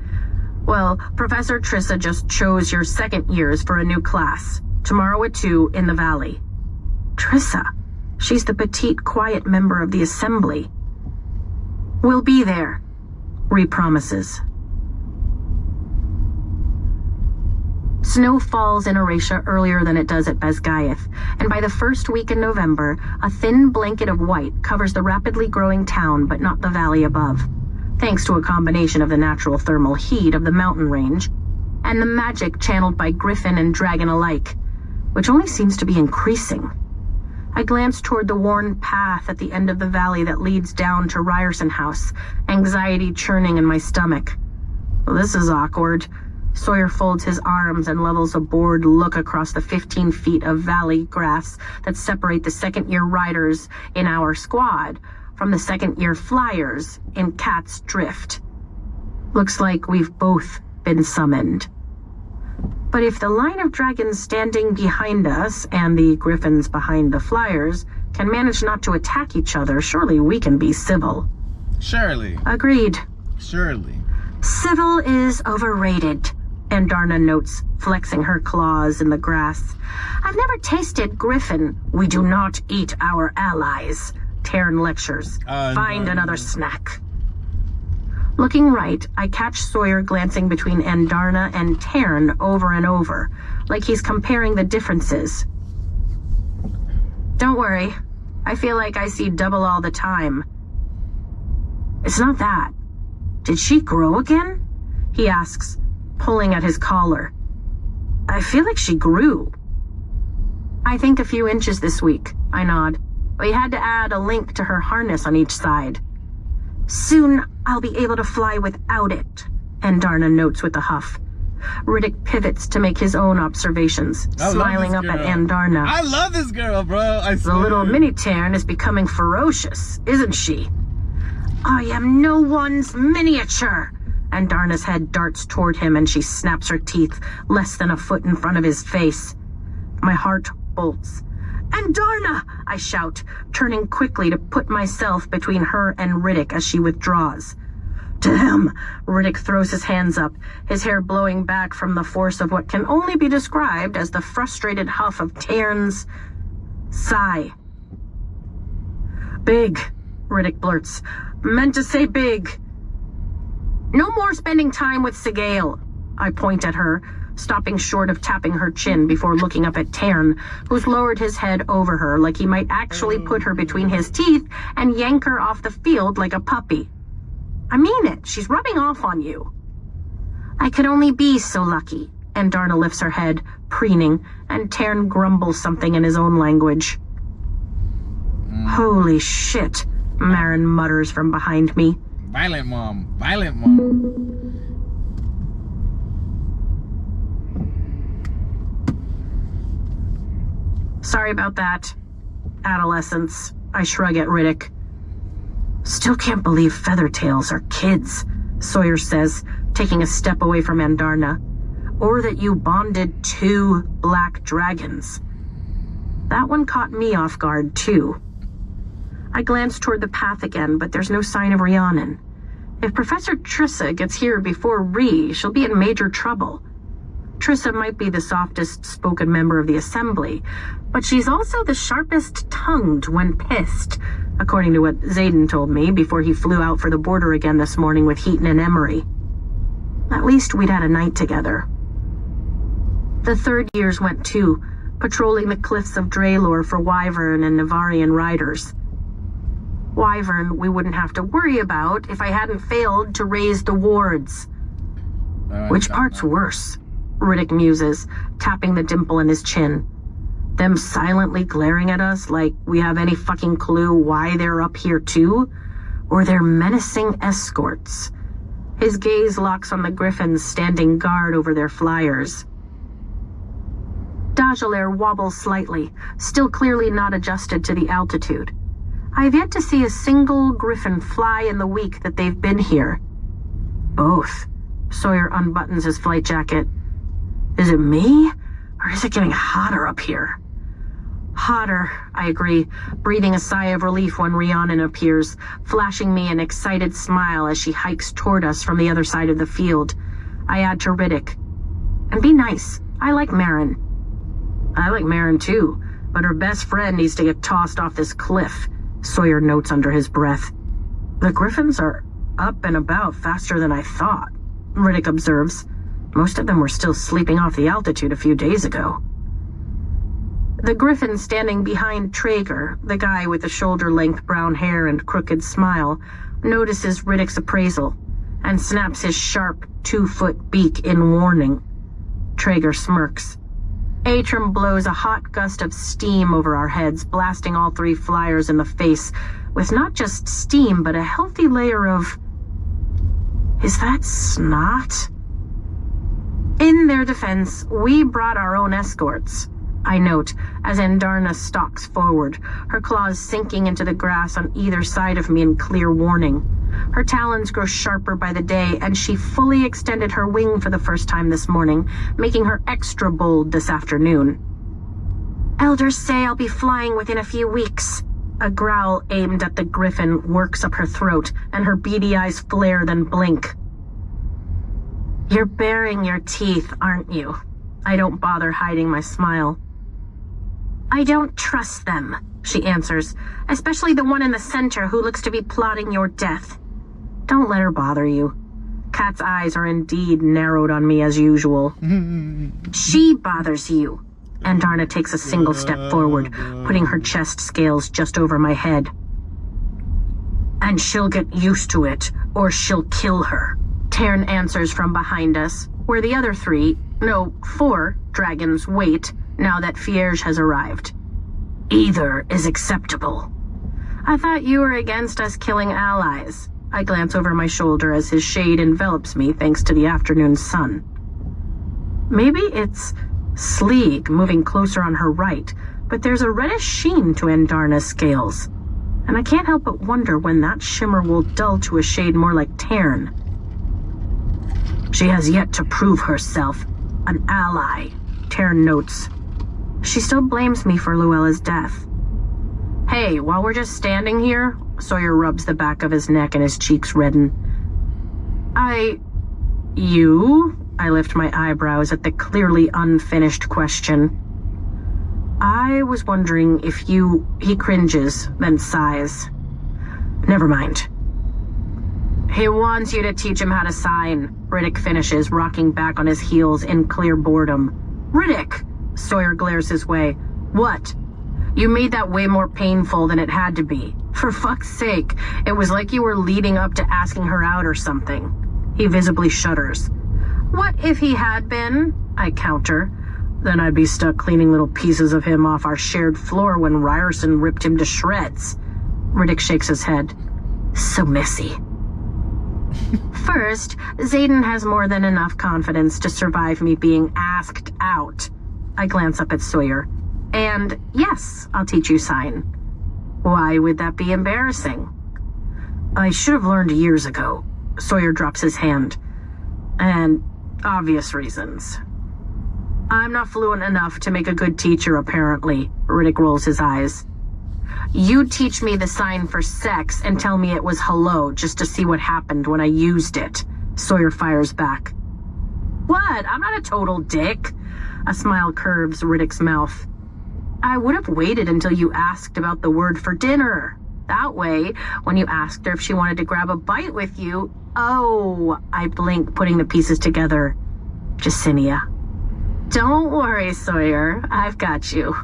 Well, Professor Trissa just chose your second years for a new class. Tomorrow at 2 in the valley. Trissa? She's the petite, quiet member of the assembly. We'll be there. Rhee promises. Snow falls in Aratia earlier than it does at Basgaeth, and by the first week in November, a thin blanket of white covers the rapidly growing town but not the valley above, thanks to a combination of the natural thermal heat of the mountain range and the magic channeled by griffin and dragon alike, which only seems to be increasing. I glance toward the worn path at the end of the valley that leads down to Ryerson House, anxiety churning in my stomach. Well, this is awkward. Sawyer folds his arms and levels a bored look across the 15 feet of valley grass that separate the second-year riders in our squad from the second-year flyers in Kat's drift. Looks like we've both been summoned. But if the line of dragons standing behind us and the griffins behind the flyers can manage not to attack each other, surely we can be civil. Surely. Agreed. Surely. Civil is overrated, Andarna notes, flexing her claws in the grass. I've never tasted griffin. We do not eat our allies, Taryn lectures. Find another snack. Looking right, I catch Sawyer glancing between Andarna and Taryn over and over, like he's comparing the differences. Don't worry. I feel like I see double all the time. It's not that. Did she grow again? He asks, pulling at his collar. I feel like she grew. I think a few inches this week, I nod. We had to add a link to her harness on each side. Soon I'll be able to fly without it, Andarna notes with a huff. Riddick pivots to make his own observations, smiling up at Andarna. I love this girl, bro. I swear. The little mini Taryn is becoming ferocious, isn't she? I am no one's miniature. Andarna's head darts toward him and she snaps her teeth less than a foot in front of his face. My heart bolts. Andarna! I shout, turning quickly to put myself between her and Riddick as she withdraws. Damn! Riddick throws his hands up, his hair blowing back from the force of what can only be described as the frustrated huff of Taryn's sigh. Big, Riddick blurts. Meant to say big. No more spending time with Sigale. I point at her, stopping short of tapping her chin before looking up at Taryn, who's lowered his head over her like he might actually put her between his teeth and yank her off the field like a puppy. I mean it, she's rubbing off on you. I could only be so lucky. Andarna lifts her head, preening, and Taryn grumbles something in his own language. Holy shit, Marin mutters from behind me. Violent mom. Violent mom. Sorry about that. Adolescence. I shrug at Riddick. Still can't believe Feathertails are kids, Sawyer says, taking a step away from Andarna. Or that you bonded 2 black dragons. That one caught me off guard, too. I glance toward the path again, but there's no sign of Rhiannon. If Professor Trissa gets here before Rhi, she'll be in major trouble. Trissa might be the softest-spoken member of the Assembly, but she's also the sharpest-tongued when pissed, according to what Zayden told me before he flew out for the border again this morning with Heaton and Emery. At least we'd had a night together. The third years went too, patrolling the cliffs of Draelor for Wyvern and Navarian riders. Wyvern we wouldn't have to worry about if I hadn't failed to raise the wards. Which part's worse? Riddick muses, tapping the dimple in his chin. Them silently glaring at us like we have any fucking clue why they're up here too? Or their menacing escorts? His gaze locks on the griffins standing guard over their flyers. Dajalair wobbles slightly, still clearly not adjusted to the altitude. I've yet to see a single griffin fly in the week that they've been here. Both. Sawyer unbuttons his flight jacket. Is it me? Or is it getting hotter up here? Hotter, I agree, breathing a sigh of relief when Rhiannon appears, flashing me an excited smile as she hikes toward us from the other side of the field. I add to Riddick. And be nice. I like Marin. I like Marin too, but her best friend needs to get tossed off this cliff, Sawyer notes under his breath. The griffins are up and about faster than I thought, Riddick observes. Most of them were still sleeping off the altitude a few days ago. The griffin standing behind Traeger, the guy with the shoulder-length brown hair and crooked smile, notices Riddick's appraisal and snaps his sharp 2-foot beak in warning. Traeger smirks. Atrum blows a hot gust of steam over our heads, blasting all 3 flyers in the face, with not just steam, but a healthy layer of... Is that snot? In their defense, we brought our own escorts, I note, as Andarna stalks forward, her claws sinking into the grass on either side of me in clear warning. Her talons grow sharper by the day, and she fully extended her wing for the first time this morning, making her extra bold this afternoon. Elders say I'll be flying within a few weeks. A growl aimed at the griffin works up her throat, and her beady eyes flare then blink. You're baring your teeth, aren't you? I don't bother hiding my smile. I don't trust them, she answers, especially the one in the center who looks to be plotting your death. Don't let her bother you. Kat's eyes are indeed narrowed on me as usual. She bothers you. Andarna takes a single step forward, putting her chest scales just over my head. And she'll get used to it, or she'll kill her. Tarn answers from behind us, where the other 4 dragons wait now that Fierge has arrived. Either is acceptable. I thought you were against us killing allies. I glance over my shoulder as his shade envelops me thanks to the afternoon sun. Maybe it's Sleeg moving closer on her right, but there's a reddish sheen to Andarna's scales. And I can't help but wonder when that shimmer will dull to a shade more like Tarn. She has yet to prove herself an ally, Tarn notes. She still blames me for Luella's death. Hey, while we're just standing here, Sawyer rubs the back of his neck and his cheeks redden. You? I lift my eyebrows at the clearly unfinished question. I was wondering if you... He cringes, then sighs. Never mind. He wants you to teach him how to sign, Riddick finishes, rocking back on his heels in clear boredom. Riddick! Sawyer glares his way. What? You made that way more painful than it had to be. For fuck's sake, it was like you were leading up to asking her out or something. He visibly shudders. What if he had been? I counter. Then I'd be stuck cleaning little pieces of him off our shared floor when Ryerson ripped him to shreds. Riddick shakes his head. So messy. First, Xaden has more than enough confidence to survive me being asked out. I glance up at Sawyer. And yes, I'll teach you sign. Why would that be embarrassing? I should have learned years ago. Sawyer drops his hand. And obvious reasons. I'm not fluent enough to make a good teacher, apparently. Riddick rolls his eyes. You teach me the sign for sex and tell me it was hello just to see what happened when I used it. Sawyer fires back. What? I'm not a total dick. A smile curves Riddick's mouth. I would have waited until you asked about the word for dinner. That way, when you asked her if she wanted to grab a bite with you, oh, I blink, putting the pieces together. Jacinia. Don't worry, Sawyer. I've got you.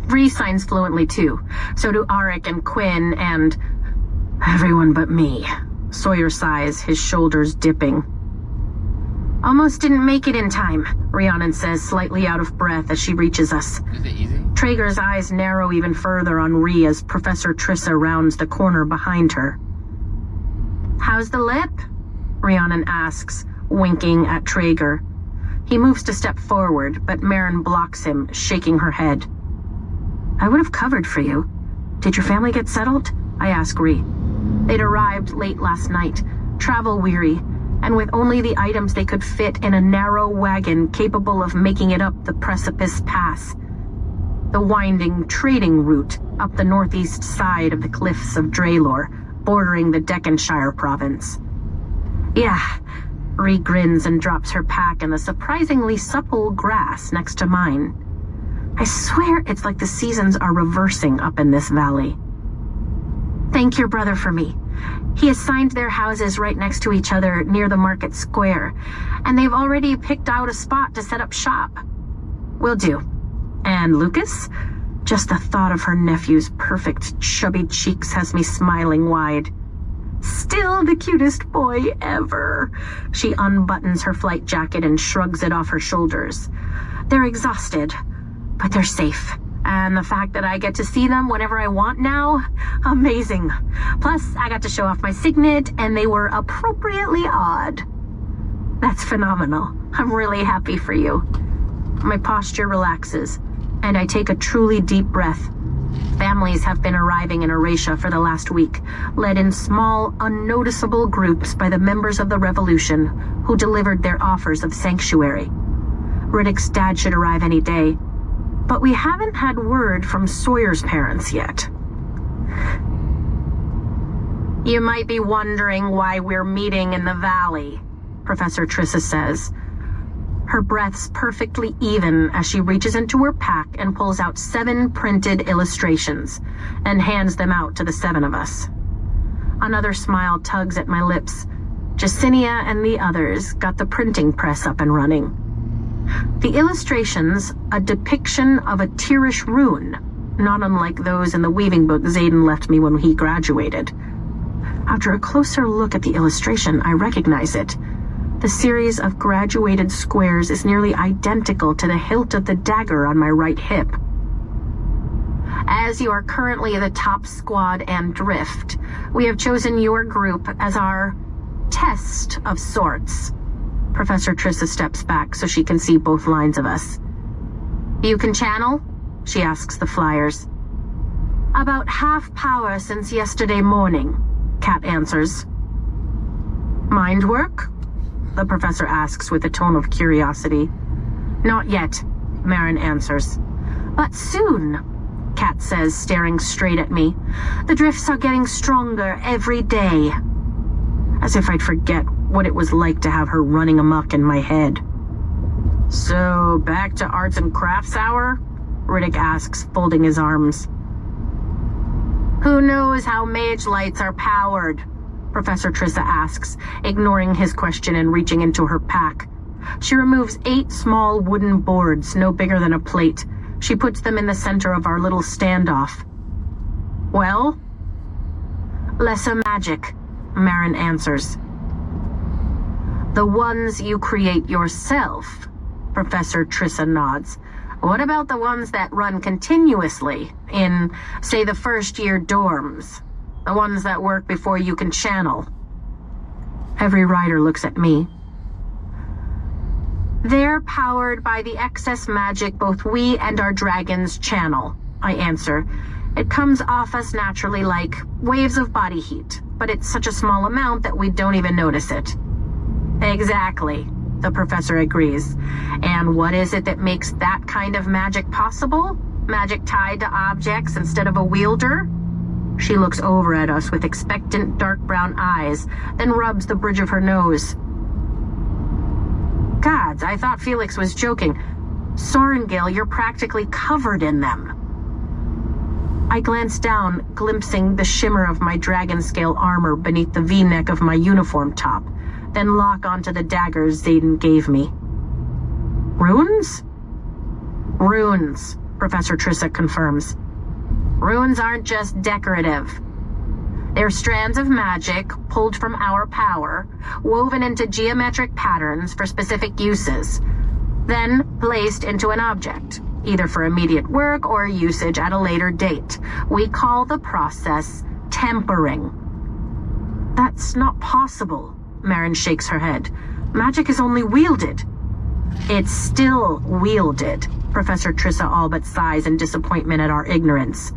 Bree signs fluently too. So do Arik and Quinn and everyone but me. Sawyer sighs, his shoulders dipping. Almost didn't make it in time, Rhiannon says, slightly out of breath as she reaches us. Is it easy? Traeger's eyes narrow even further on Rhi as Professor Trissa rounds the corner behind her. How's the lip? Rhiannon asks, winking at Traeger. He moves to step forward, but Marin blocks him, shaking her head. I would have covered for you. Did your family get settled? I ask Rhi. They'd arrived late last night, travel-weary, and with only the items they could fit in a narrow wagon capable of making it up the Precipice Pass, the winding trading route up the northeast side of the cliffs of Draelor, bordering the Deccanshire province. Yeah, Rhi grins and drops her pack in the surprisingly supple grass next to mine. I swear it's like the seasons are reversing up in this valley. Thank your brother for me. He assigned their houses right next to each other near the market square, and they've already picked out a spot to set up shop. Will do. And Lucas? Just the thought of her nephew's perfect, chubby cheeks has me smiling wide. Still the cutest boy ever. She unbuttons her flight jacket and shrugs it off her shoulders. They're exhausted, but they're safe. And the fact that I get to see them whenever I want now, amazing. Plus, I got to show off my signet, and they were appropriately odd. That's phenomenal. I'm really happy for you. My posture relaxes, and I take a truly deep breath. Families have been arriving in Eratia for the last week, led in small, unnoticeable groups by the members of the Revolution who delivered their offers of sanctuary. Riddick's dad should arrive any day, but we haven't had word from Sawyer's parents yet. You might be wondering why we're meeting in the valley, Professor Trissa says. Her breath's perfectly even as she reaches into her pack and pulls out 7 printed illustrations and hands them out to the 7 of us. Another smile tugs at my lips. Jacinia and the others got the printing press up and running. The illustrations, a depiction of a Tirish rune, not unlike those in the weaving book Xaden left me when he graduated. After a closer look at the illustration, I recognize it. The series of graduated squares is nearly identical to the hilt of the dagger on my right hip. As you are currently the top squad and drift, we have chosen your group as our test of sorts. Professor Trissa steps back so she can see both lines of us. You can channel? She asks the flyers. About half power since yesterday morning, Kat answers. Mind work? The professor asks with a tone of curiosity. Not yet, Marin answers. But soon, Kat says, staring straight at me. The drifts are getting stronger every day. As if I'd forget what it was like to have her running amok in my head. So, back to arts and crafts hour? Riddick asks, folding his arms. Who knows how mage lights are powered? Professor Trissa asks, ignoring his question and reaching into her pack. She removes 8 small wooden boards, no bigger than a plate. She puts them in the center of our little standoff. Well? Lesser magic, Marin answers. The ones you create yourself, Professor Trissa nods. What about the ones that run continuously in, say, the first-year dorms? The ones that work before you can channel. Every rider looks at me. They're powered by the excess magic both we and our dragons channel, I answer. It comes off us naturally like waves of body heat, but it's such a small amount that we don't even notice it. Exactly, the professor agrees. And what is it that makes that kind of magic possible? Magic tied to objects instead of a wielder? She looks over at us with expectant dark brown eyes, then rubs the bridge of her nose. Gods, I thought Felix was joking. Sorengil, you're practically covered in them. I glance down, glimpsing the shimmer of my dragon-scale armor beneath the V-neck of my uniform top, then lock onto the daggers Zayden gave me. Runes? Runes, Professor Trissa confirms. Runes aren't just decorative. They're strands of magic pulled from our power, woven into geometric patterns for specific uses, then placed into an object, either for immediate work or usage at a later date. We call the process tempering. That's not possible, Marin shakes her head. Magic is only wielded. It's still wielded, Professor Trissa all but sighs in disappointment at our ignorance.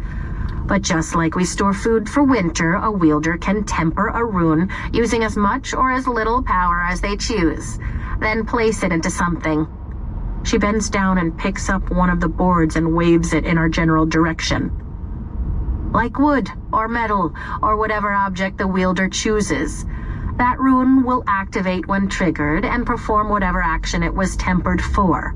But just like we store food for winter, a wielder can temper a rune using as much or as little power as they choose, then place it into something. She bends down and picks up one of the boards and waves it in our general direction. Like wood or metal or whatever object the wielder chooses, that rune will activate when triggered and perform whatever action it was tempered for.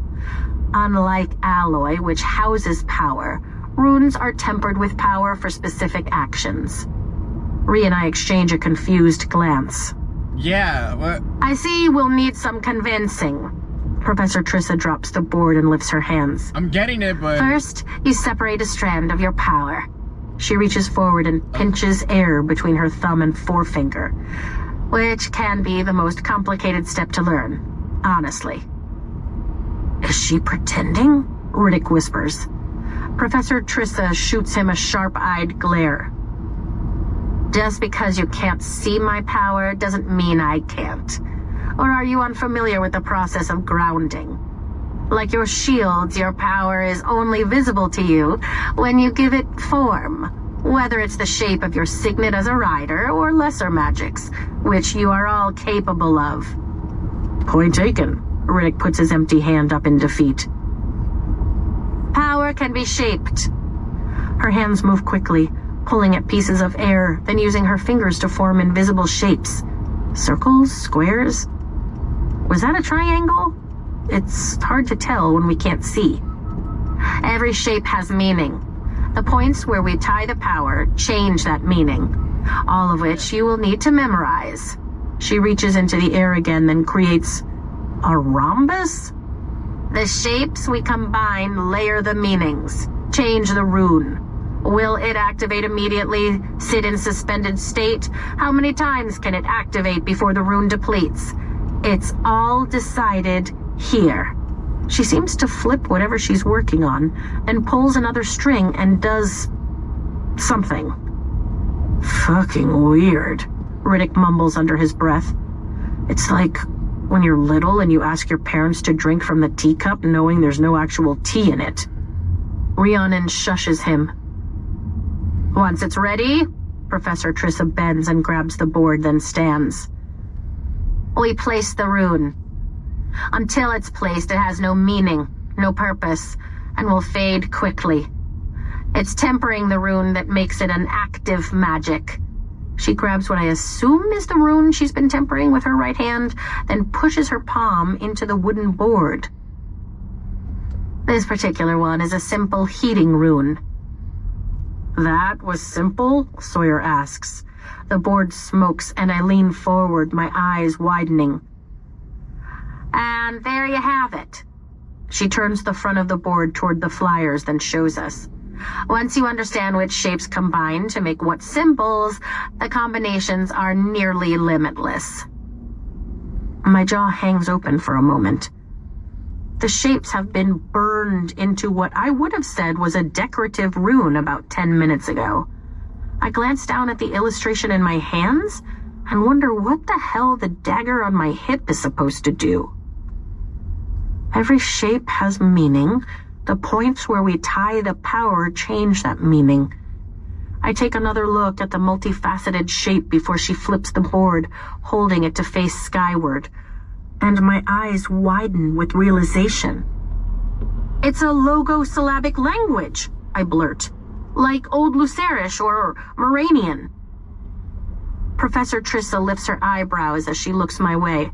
Unlike alloy, which houses power, runes are tempered with power for specific actions. Rhea and I exchange a confused glance. Yeah, what? I see we'll need some convincing. Professor Trissa drops the board and lifts her hands. I'm getting it, but... First, you separate a strand of your power. She reaches forward and pinches air between her thumb and forefinger, which can be the most complicated step to learn, honestly. Is she pretending? Riddick whispers. Professor Trissa shoots him a sharp-eyed glare. Just because you can't see my power doesn't mean I can't. Or are you unfamiliar with the process of grounding? Like your shields, your power is only visible to you when you give it form, whether it's the shape of your signet as a rider or lesser magics, which you are all capable of. Point taken. Riddick puts his empty hand up in defeat. Power can be shaped. Her hands move quickly, pulling at pieces of air, then using her fingers to form invisible shapes. Circles? Squares? Was that a triangle? It's hard to tell when we can't see. Every shape has meaning. The points where we tie the power change that meaning, all of which you will need to memorize. She reaches into the air again, then creates a rhombus? The shapes we combine layer the meanings, change the rune. Will it activate immediately, sit in suspended state? How many times can it activate before the rune depletes? It's all decided here. She seems to flip whatever she's working on, and pulls another string and does something. Fucking weird, Riddick mumbles under his breath. It's like when you're little and you ask your parents to drink from the teacup knowing there's no actual tea in it. Rhiannon shushes him. Once it's ready, Professor Trissa bends and grabs the board, then stands. We place the rune. Until it's placed, it has no meaning, no purpose, and will fade quickly. It's tempering the rune that makes it an active magic. She grabs what I assume is the rune she's been tempering with her right hand, then pushes her palm into the wooden board. This particular one is a simple heating rune. That was simple? Sawyer asks. The board smokes and I lean forward, my eyes widening. And there you have it. She turns the front of the board toward the flyers, then shows us. Once you understand which shapes combine to make what symbols, the combinations are nearly limitless. My jaw hangs open for a moment. The shapes have been burned into what I would have said was a decorative rune about 10 minutes ago. I glance down at the illustration in my hands and wonder what the hell the dagger on my hip is supposed to do. Every shape has meaning. The points where we tie the power change that meaning. I take another look at the multifaceted shape before she flips the board, holding it to face skyward, and my eyes widen with realization. It's a logosyllabic language, I blurt, like Old Lucerish or Moranian. Professor Trissa lifts her eyebrows as she looks my way.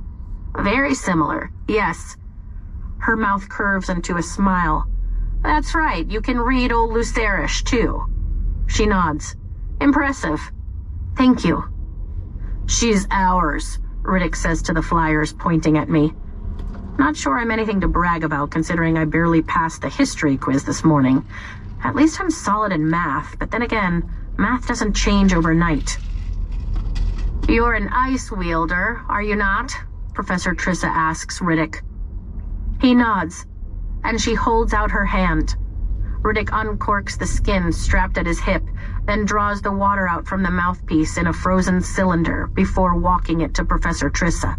Very similar, yes. Her mouth curves into a smile. That's right, you can read Old Lucerish, too. She nods. Impressive. Thank you. She's ours, Riddick says to the flyers, pointing at me. Not sure I'm anything to brag about, considering I barely passed the history quiz this morning. At least I'm solid in math, but then again, math doesn't change overnight. You're an ice wielder, are you not? Professor Trissa asks Riddick. He nods, and she holds out her hand. Riddick uncorks the skin strapped at his hip, then draws the water out from the mouthpiece in a frozen cylinder before walking it to Professor Trissa.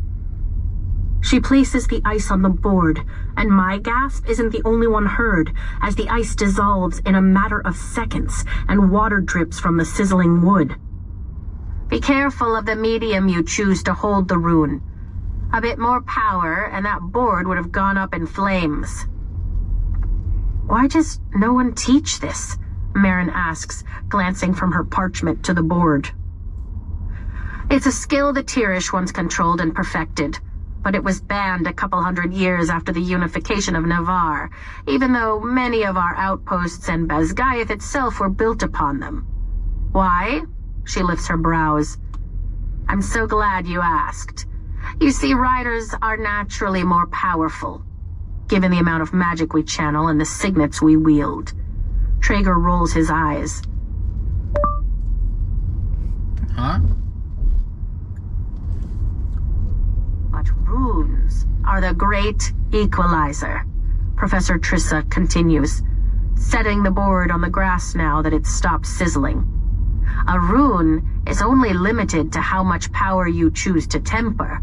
She places the ice on the board, and my gasp isn't the only one heard as the ice dissolves in a matter of seconds and water drips from the sizzling wood. Be careful of the medium you choose to hold the rune. A bit more power, and that board would have gone up in flames. Why does no one teach this? Marin asks, glancing from her parchment to the board. It's a skill the Tirish once controlled and perfected, but it was banned a couple hundred years after the unification of Navarre, even though many of our outposts and Basgaith itself were built upon them. Why? She lifts her brows. I'm so glad you asked. You see, riders are naturally more powerful, given the amount of magic we channel and the signets we wield. Traeger rolls his eyes. Huh? But runes are the great equalizer, Professor Trissa continues, setting the board on the grass now that it's stopped sizzling. A rune is only limited to how much power you choose to temper,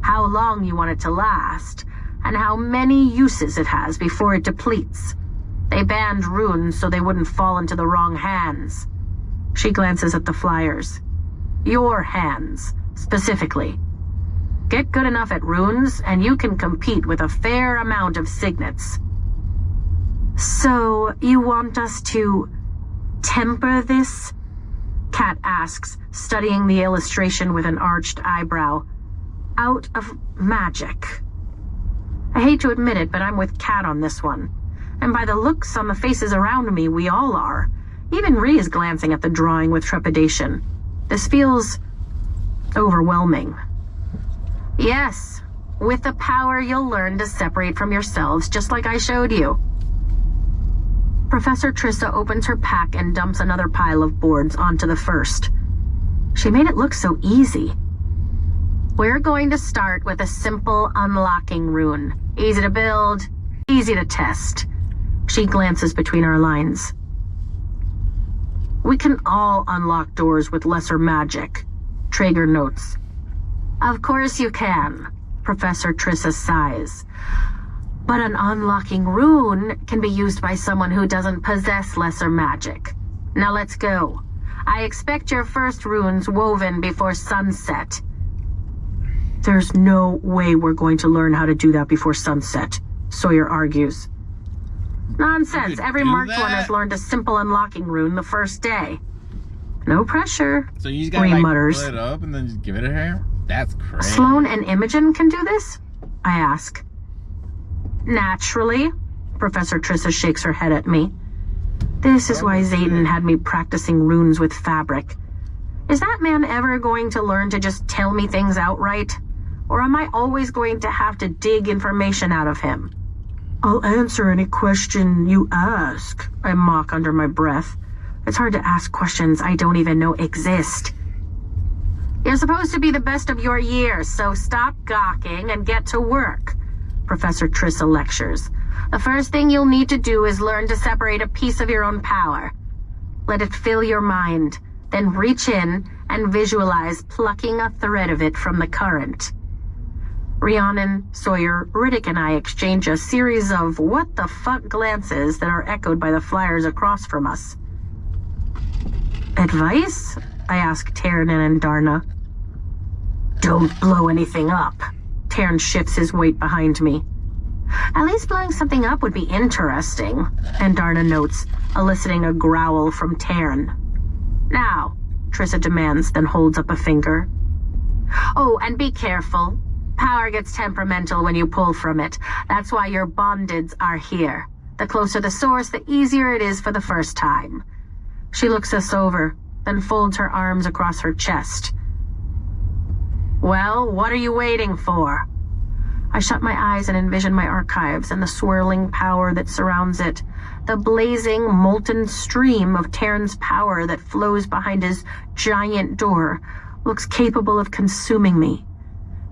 how long you want it to last, and how many uses it has before it depletes. They banned runes so they wouldn't fall into the wrong hands. She glances at the flyers. Your hands, specifically. Get good enough at runes, and you can compete with a fair amount of signets. So, you want us to temper this? Kat asks, studying the illustration with an arched eyebrow. Out of magic. I hate to admit it, but I'm with Kat on this one. And by the looks on the faces around me, we all are. Even Rhee is glancing at the drawing with trepidation. This feels overwhelming. Yes, with the power you'll learn to separate from yourselves, just like I showed you. Professor Trissa opens her pack and dumps another pile of boards onto the first. She made it look so easy. We're going to start with a simple unlocking rune. Easy to build, easy to test. She glances between our lines. We can all unlock doors with lesser magic, Traeger notes. Of course you can, Professor Trissa sighs. But an unlocking rune can be used by someone who doesn't possess lesser magic. Now let's go. I expect your first runes woven before sunset. There's no way we're going to learn how to do that before sunset, Sawyer argues. Nonsense. Every marked one has learned a simple unlocking rune the first day. No pressure, So you just gotta Rhee mutters. pull it up and then just give it to her? That's crazy. Sloan and Imogen can do this? I ask. Naturally, Professor Trissa shakes her head at me. This is why Zayden had me practicing runes with fabric. Is that man ever going to learn to just tell me things outright? Or am I always going to have to dig information out of him? I'll answer any question you ask, I mock under my breath. It's hard to ask questions I don't even know exist. You're supposed to be the best of your year, so stop gawking and get to work, Professor Trissa lectures. The first thing you'll need to do is learn to separate a piece of your own power. Let it fill your mind, then reach in and visualize plucking a thread of it from the current. Rhiannon, Sawyer, Riddick, and I exchange a series of what-the-fuck glances that are echoed by the flyers across from us. Advice? I ask Taryn and Andarna. Don't blow anything up. Taryn shifts his weight behind me. At least blowing something up would be interesting, Andarna notes, eliciting a growl from Taryn. Now, Trissa demands, then holds up a finger. Oh, and be careful. Power gets temperamental when you pull from it. That's why your bondids are here. The closer the source, the easier it is for the first time. She looks us over, then folds her arms across her chest. Well, what are you waiting for? I shut my eyes and envision my archives and the swirling power that surrounds it. The blazing, molten stream of Taryn's power that flows behind his giant door looks capable of consuming me.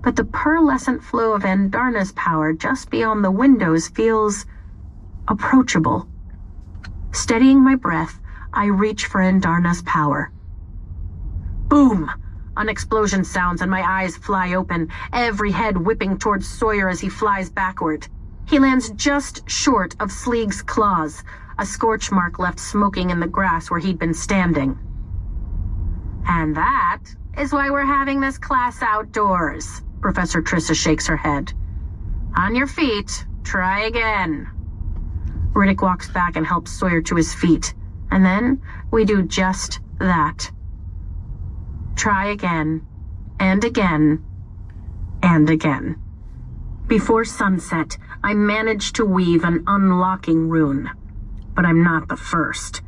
But the pearlescent flow of Andarna's power just beyond the windows feels approachable. Steadying my breath, I reach for Andarna's power. Boom! An explosion sounds and my eyes fly open, every head whipping towards Sawyer as he flies backward. He lands just short of Sleeg's claws, a scorch mark left smoking in the grass where he'd been standing. And that is why we're having this class outdoors. Professor Trissa shakes her head. On your feet, try again. Riddick walks back and helps Sawyer to his feet, and then we do just that. Try again, and again, and again. Before sunset, I manage to weave an unlocking rune, but I'm not the first.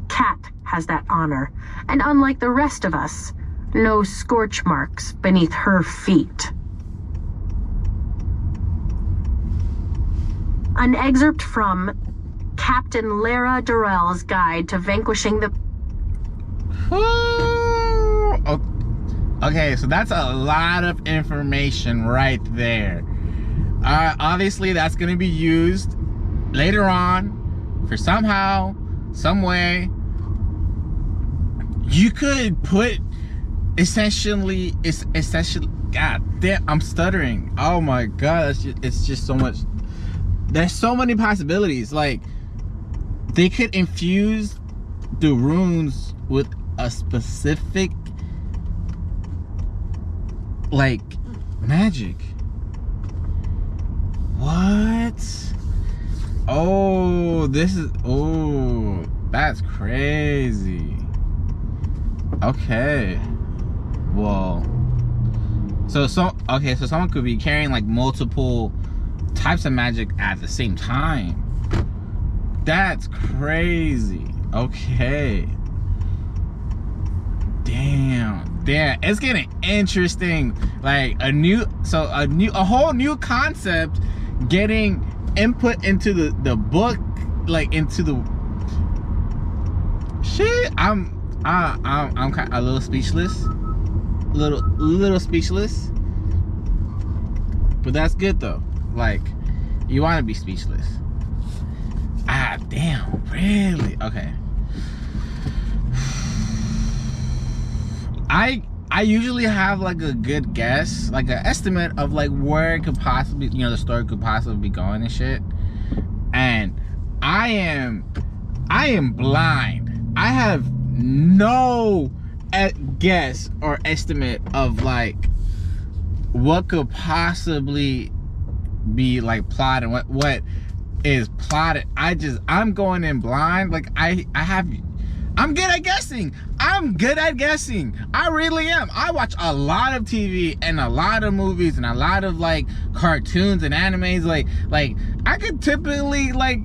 Kat has that honor, and unlike the rest of us, no scorch marks beneath her feet. An excerpt from Captain Lara Durrell's Guide to Vanquishing the... Okay, so that's a lot of information right there. Obviously, that's going to be used later on for somehow, some way. You could put essentially, God damn, I'm stuttering. Oh my God, it's just so much. There's so many possibilities. Like, they could infuse the runes with a specific, like, magic. What? Oh, that's crazy. Okay. Well, so someone could be carrying like multiple types of magic at the same time. That's crazy. Okay. Damn, it's getting interesting. Like a whole new concept getting input into the book, like into the shit. I'm kind of a little speechless. Little speechless. But that's good though. Like, you want to be speechless. Ah, damn, really? Okay. I usually have like a good guess, like an estimate of like where it could possibly, the story could possibly be going and shit. And I am blind. I have no guess or estimate of like what could possibly be like plot and what is plotted. I'm going in blind. Like I'm good at guessing. I really am. I watch a lot of TV and a lot of movies and a lot of like cartoons and animes. Like I could typically like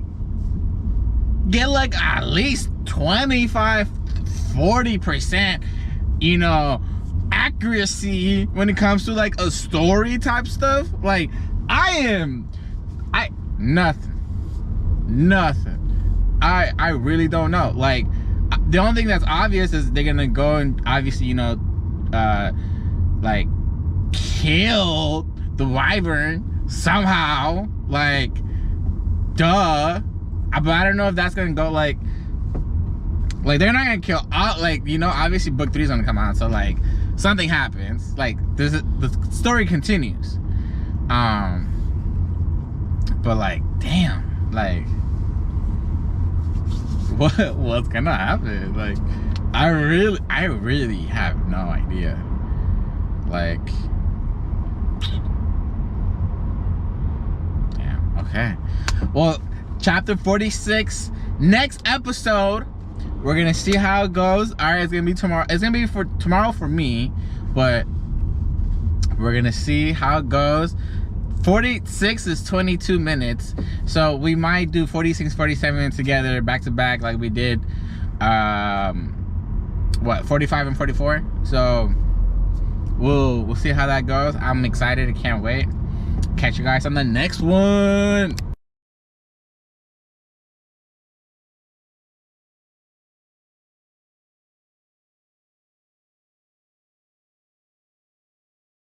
get like at least 25-40%, accuracy when it comes to like a story type stuff. Like nothing. I really don't know. Like, the only thing that's obvious is they're gonna go and obviously, like kill the wyvern somehow. Like, duh. But I don't know if that's gonna go like Like, they're not gonna kill all, like, you know, obviously book 3 is gonna come out, so like something happens, like the story continues. But like, damn, like what's gonna happen? Like, I really have no idea. Like, damn. Okay, well, chapter 46, next episode, we're gonna see how it goes. All right, it's gonna be tomorrow. It's gonna be for tomorrow for me, but we're gonna see how it goes. 46 is 22 minutes, so we might do 46, 47 together back to back like we did 45 and 44. So we'll see how that goes. I'm excited. I can't wait. Catch you guys on the next one.